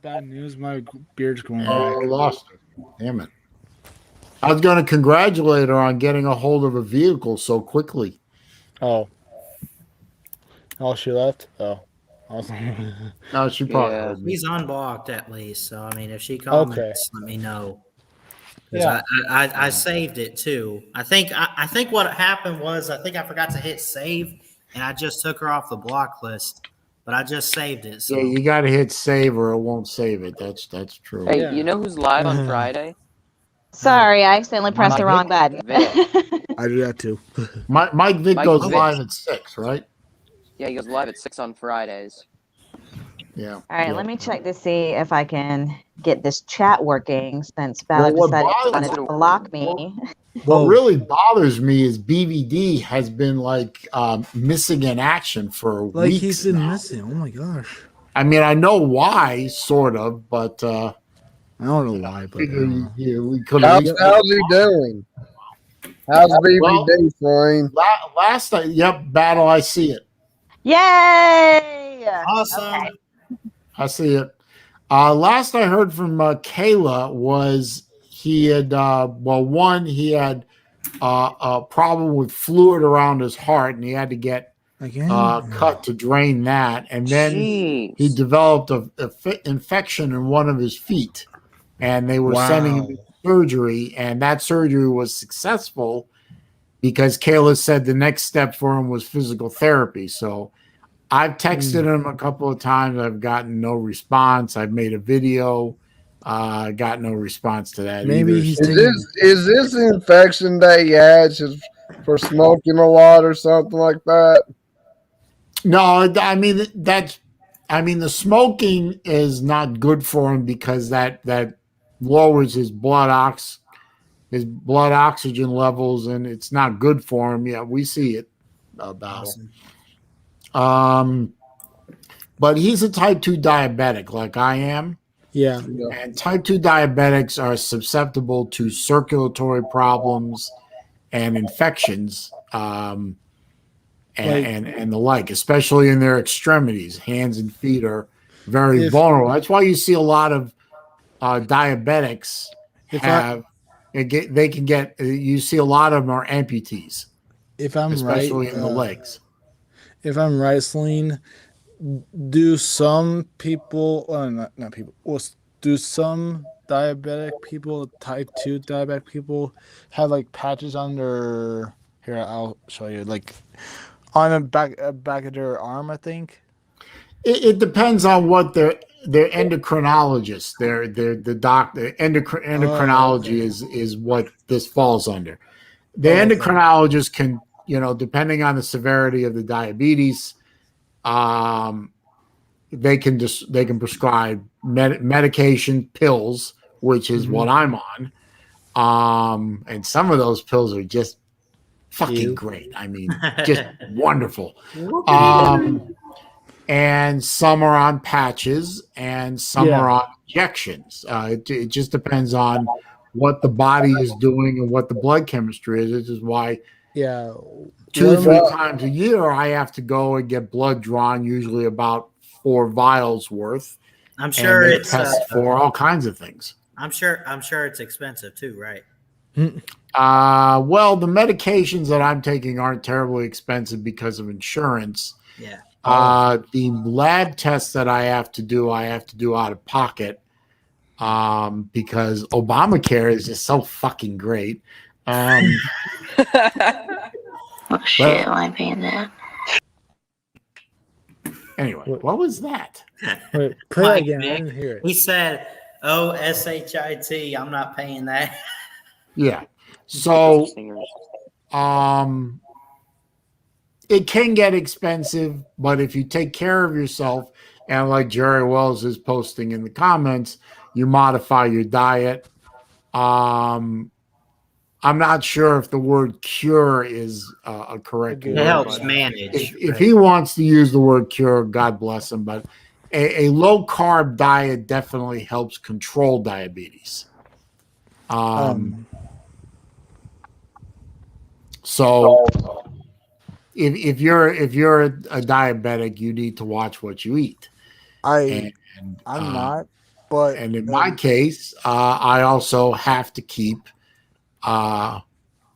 Bad news. My beard's going back. back. I lost her. Damn it. I was going to congratulate her on getting a hold of a vehicle so quickly. Oh, she left? Oh. No, she probably heard me. He's unblocked at least. So, I mean, if she comments, let me know. Yeah. I saved it too. I think what happened was I forgot to hit save, and I just took her off the block list. But I just saved it. So. Yeah, you got to hit save or it won't save it. That's true. Hey, you know who's live on Friday? Sorry, I accidentally pressed the wrong button. I do that too. Mike Vick goes live at 6, right? Yeah, he goes live at 6 on Fridays. Yeah. All right, let me check to see if I can get this chat working since Ballard decided he wanted to block me. What really bothers me is BVD has been missing in action for weeks. He's been missing. Oh my gosh. I mean, I know why, sort of, but I don't know why. But we could. How's he doing? How's BVD, Flame? Last night, Battle. I see it. Yay! Awesome. Okay. I see it. Last I heard from Kayla was he had he had a problem with fluid around his heart, and he had to get cut to drain that, and then he developed a infection in one of his feet, and they were sending him to surgery, and that surgery was successful because Kayla said the next step for him was physical therapy. So I've texted him a couple of times. I've gotten no response. I've made a video. Got no response to that. Maybe either. he's Is this infection that he had just for smoking a lot or something like that? No, I mean the smoking is not good for him because that lowers his blood oxygen levels, and it's not good for him. Yeah, we see it about him. But he's a type 2 diabetic like I am. Yeah. And type 2 diabetics are susceptible to circulatory problems and infections. And and the like, especially in their extremities. Hands and feet are very vulnerable. That's why you see a lot of diabetics they can get. You see a lot of them are amputees. If I'm especially right, in the legs. If I'm right, Celine, do some people, not people, do some diabetic people, type 2 diabetic people, have like patches on their, here, I'll show you, like on the back of their arm, I think? It depends on what their endocrinologist, the doctor, endocrinology is what this falls under. The endocrinologist can, depending on the severity of the diabetes, they can prescribe medication, pills, which is what I'm on. And some of those pills are just fucking great. I mean, just wonderful. And some are on patches and some are on injections. It just depends on what the body is doing and what the blood chemistry is. This is why 2-3 times a year I have to go and get blood drawn, usually about 4 vials worth. I'm sure and it's test for all kinds of things. I'm sure it's expensive too, right? Well, the medications that I'm taking aren't terribly expensive because of insurance. Yeah. The lab tests that I have to do out of pocket because Obamacare is just so fucking great. Oh shit, why am I paying that? Anyway, what was that? Wait, play again. I didn't hear it. He said, "Oh, SHIT, I'm not paying that." Yeah. So, it can get expensive, but if you take care of yourself, and like Jerry Wells is posting in the comments, you modify your diet. I'm not sure if the word cure is a correct word. It helps manage. If he wants to use the word cure, God bless him. But a low carb diet definitely helps control diabetes. So if you're a diabetic, you need to watch what you eat. I'm not, but in my case, I also have to keep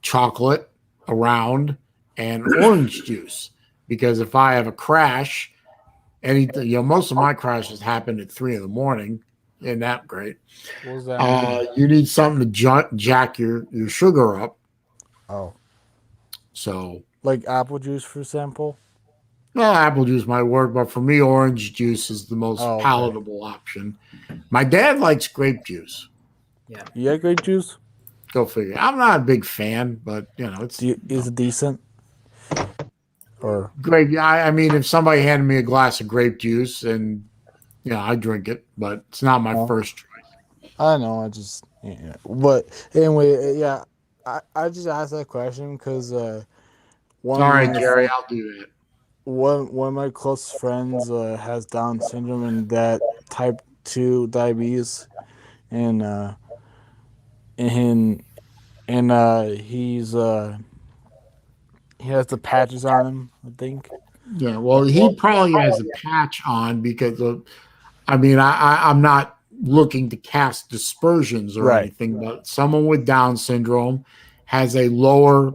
chocolate around and orange juice, because if I have a crash, most of my crashes happen at 3 a.m. Isn't that great? What does that mean? You need something to jack your sugar up. Oh, so like apple juice, for example. Well, apple juice might work, but for me, orange juice is the most palatable option. My dad likes grape juice. Yeah, you like grape juice? Go figure. I'm not a big fan, but it's is it decent? Or grape? Yeah, I mean, if somebody handed me a glass of grape juice, and I drink it, but it's not my first choice. I know. But anyway, yeah. I just asked that question because sorry, Jerry, I'll do that. One of my close friends has Down syndrome and that type 2 diabetes, and he has the patches on him, I think. Yeah, well, he probably has a patch on because I'm not looking to cast dispersions or anything, but someone with Down syndrome has a lower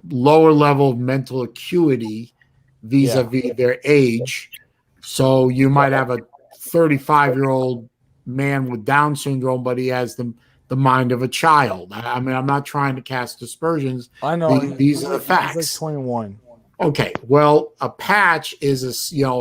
level of mental acuity vis-a-vis their age. So you might have a 35-year-old man with Down syndrome, but he has the mind of a child. I mean, I'm not trying to cast dispersions. I know. These are the facts. He's like 21. Okay, well, a patch is a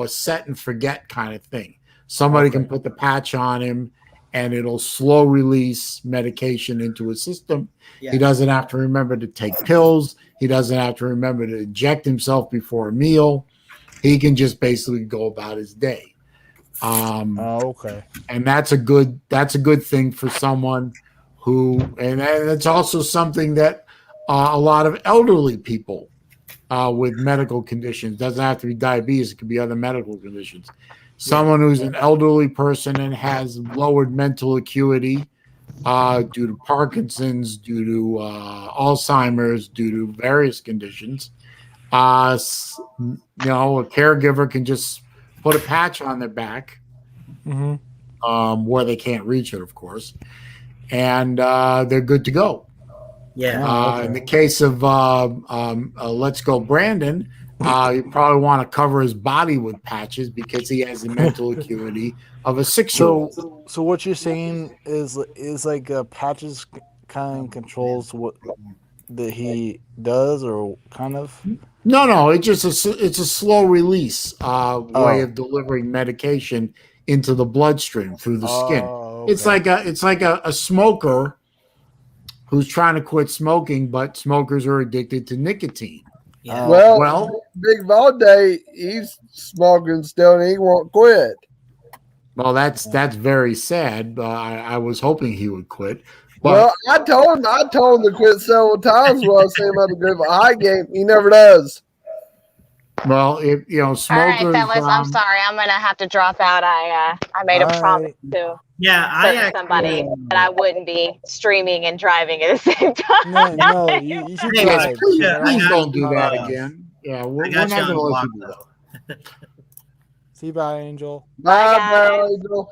set and forget kind of thing. Somebody can put the patch on him, and it'll slow release medication into his system. Yeah. He doesn't have to remember to take pills. He doesn't have to remember to inject himself before a meal. He can just basically go about his day. Okay. And that's a good thing for someone who, and it's also something that a lot of elderly people with medical conditions, doesn't have to be diabetes, it could be other medical conditions. Someone who's an elderly person and has lowered mental acuity due to Parkinson's, due to Alzheimer's, due to various conditions, A caregiver can just put a patch on their back, where they can't reach it, of course, and they're good to go. Yeah. In the case of Let's Go Brandon, you probably want to cover his body with patches because he has the mental acuity of a 6-year-old. So what you're saying is like patches kind of controls what that he does, or kind of. No, it's a slow release way of delivering medication into the bloodstream through the skin. Okay. It's like a smoker who's trying to quit smoking, but smokers are addicted to nicotine. Yeah. Well, Big Valde, he's smoking still, and he won't quit. Well, that's very sad. I was hoping he would quit. But, Well, I told him to quit several times when I was saying about the Griffin High game. He never does. Well, if smokers. All right, fellas, I'm sorry. I'm gonna have to drop out. I made a promise to somebody that I wouldn't be streaming and driving at the same time. No, you should Please, drive. please don't do that again. Yeah, we're not going to let you do that. See you, bye, Angel. Bye, Angel.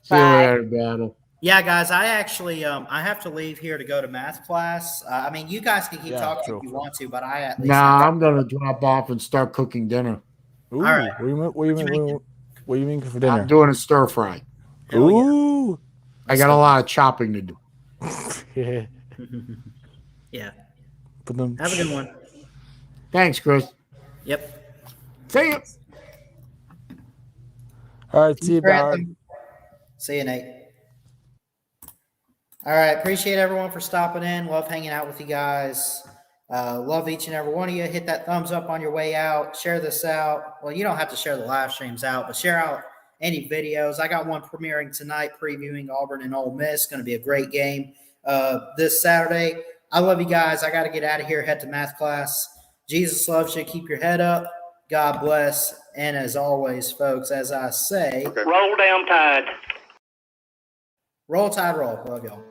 See you later, Battle. Yeah, guys, I actually I have to leave here to go to math class. I mean, you guys can keep talking if you want to, but I at least I'm going to drop off and start cooking dinner. Ooh, all right. What do you mean for dinner? I'm doing a stir fry. Ooh. I got a lot of chopping to do. Yeah. Have a good one. Thanks, Chris. Yep. See you. All right, see you, Ballard. See you, Nate. All right. Appreciate everyone for stopping in. Love hanging out with you guys. Love each and every one of you. Hit that thumbs up on your way out. Share this out. Well, you don't have to share the live streams out, but share out any videos. I got one premiering tonight previewing Auburn and Ole Miss. Going to be a great game this Saturday. I love you guys. I got to get out of here, head to math class. Jesus loves you. Keep your head up. God bless. And as always, folks, as I say, Roll down tide. roll tide, roll. Love y'all.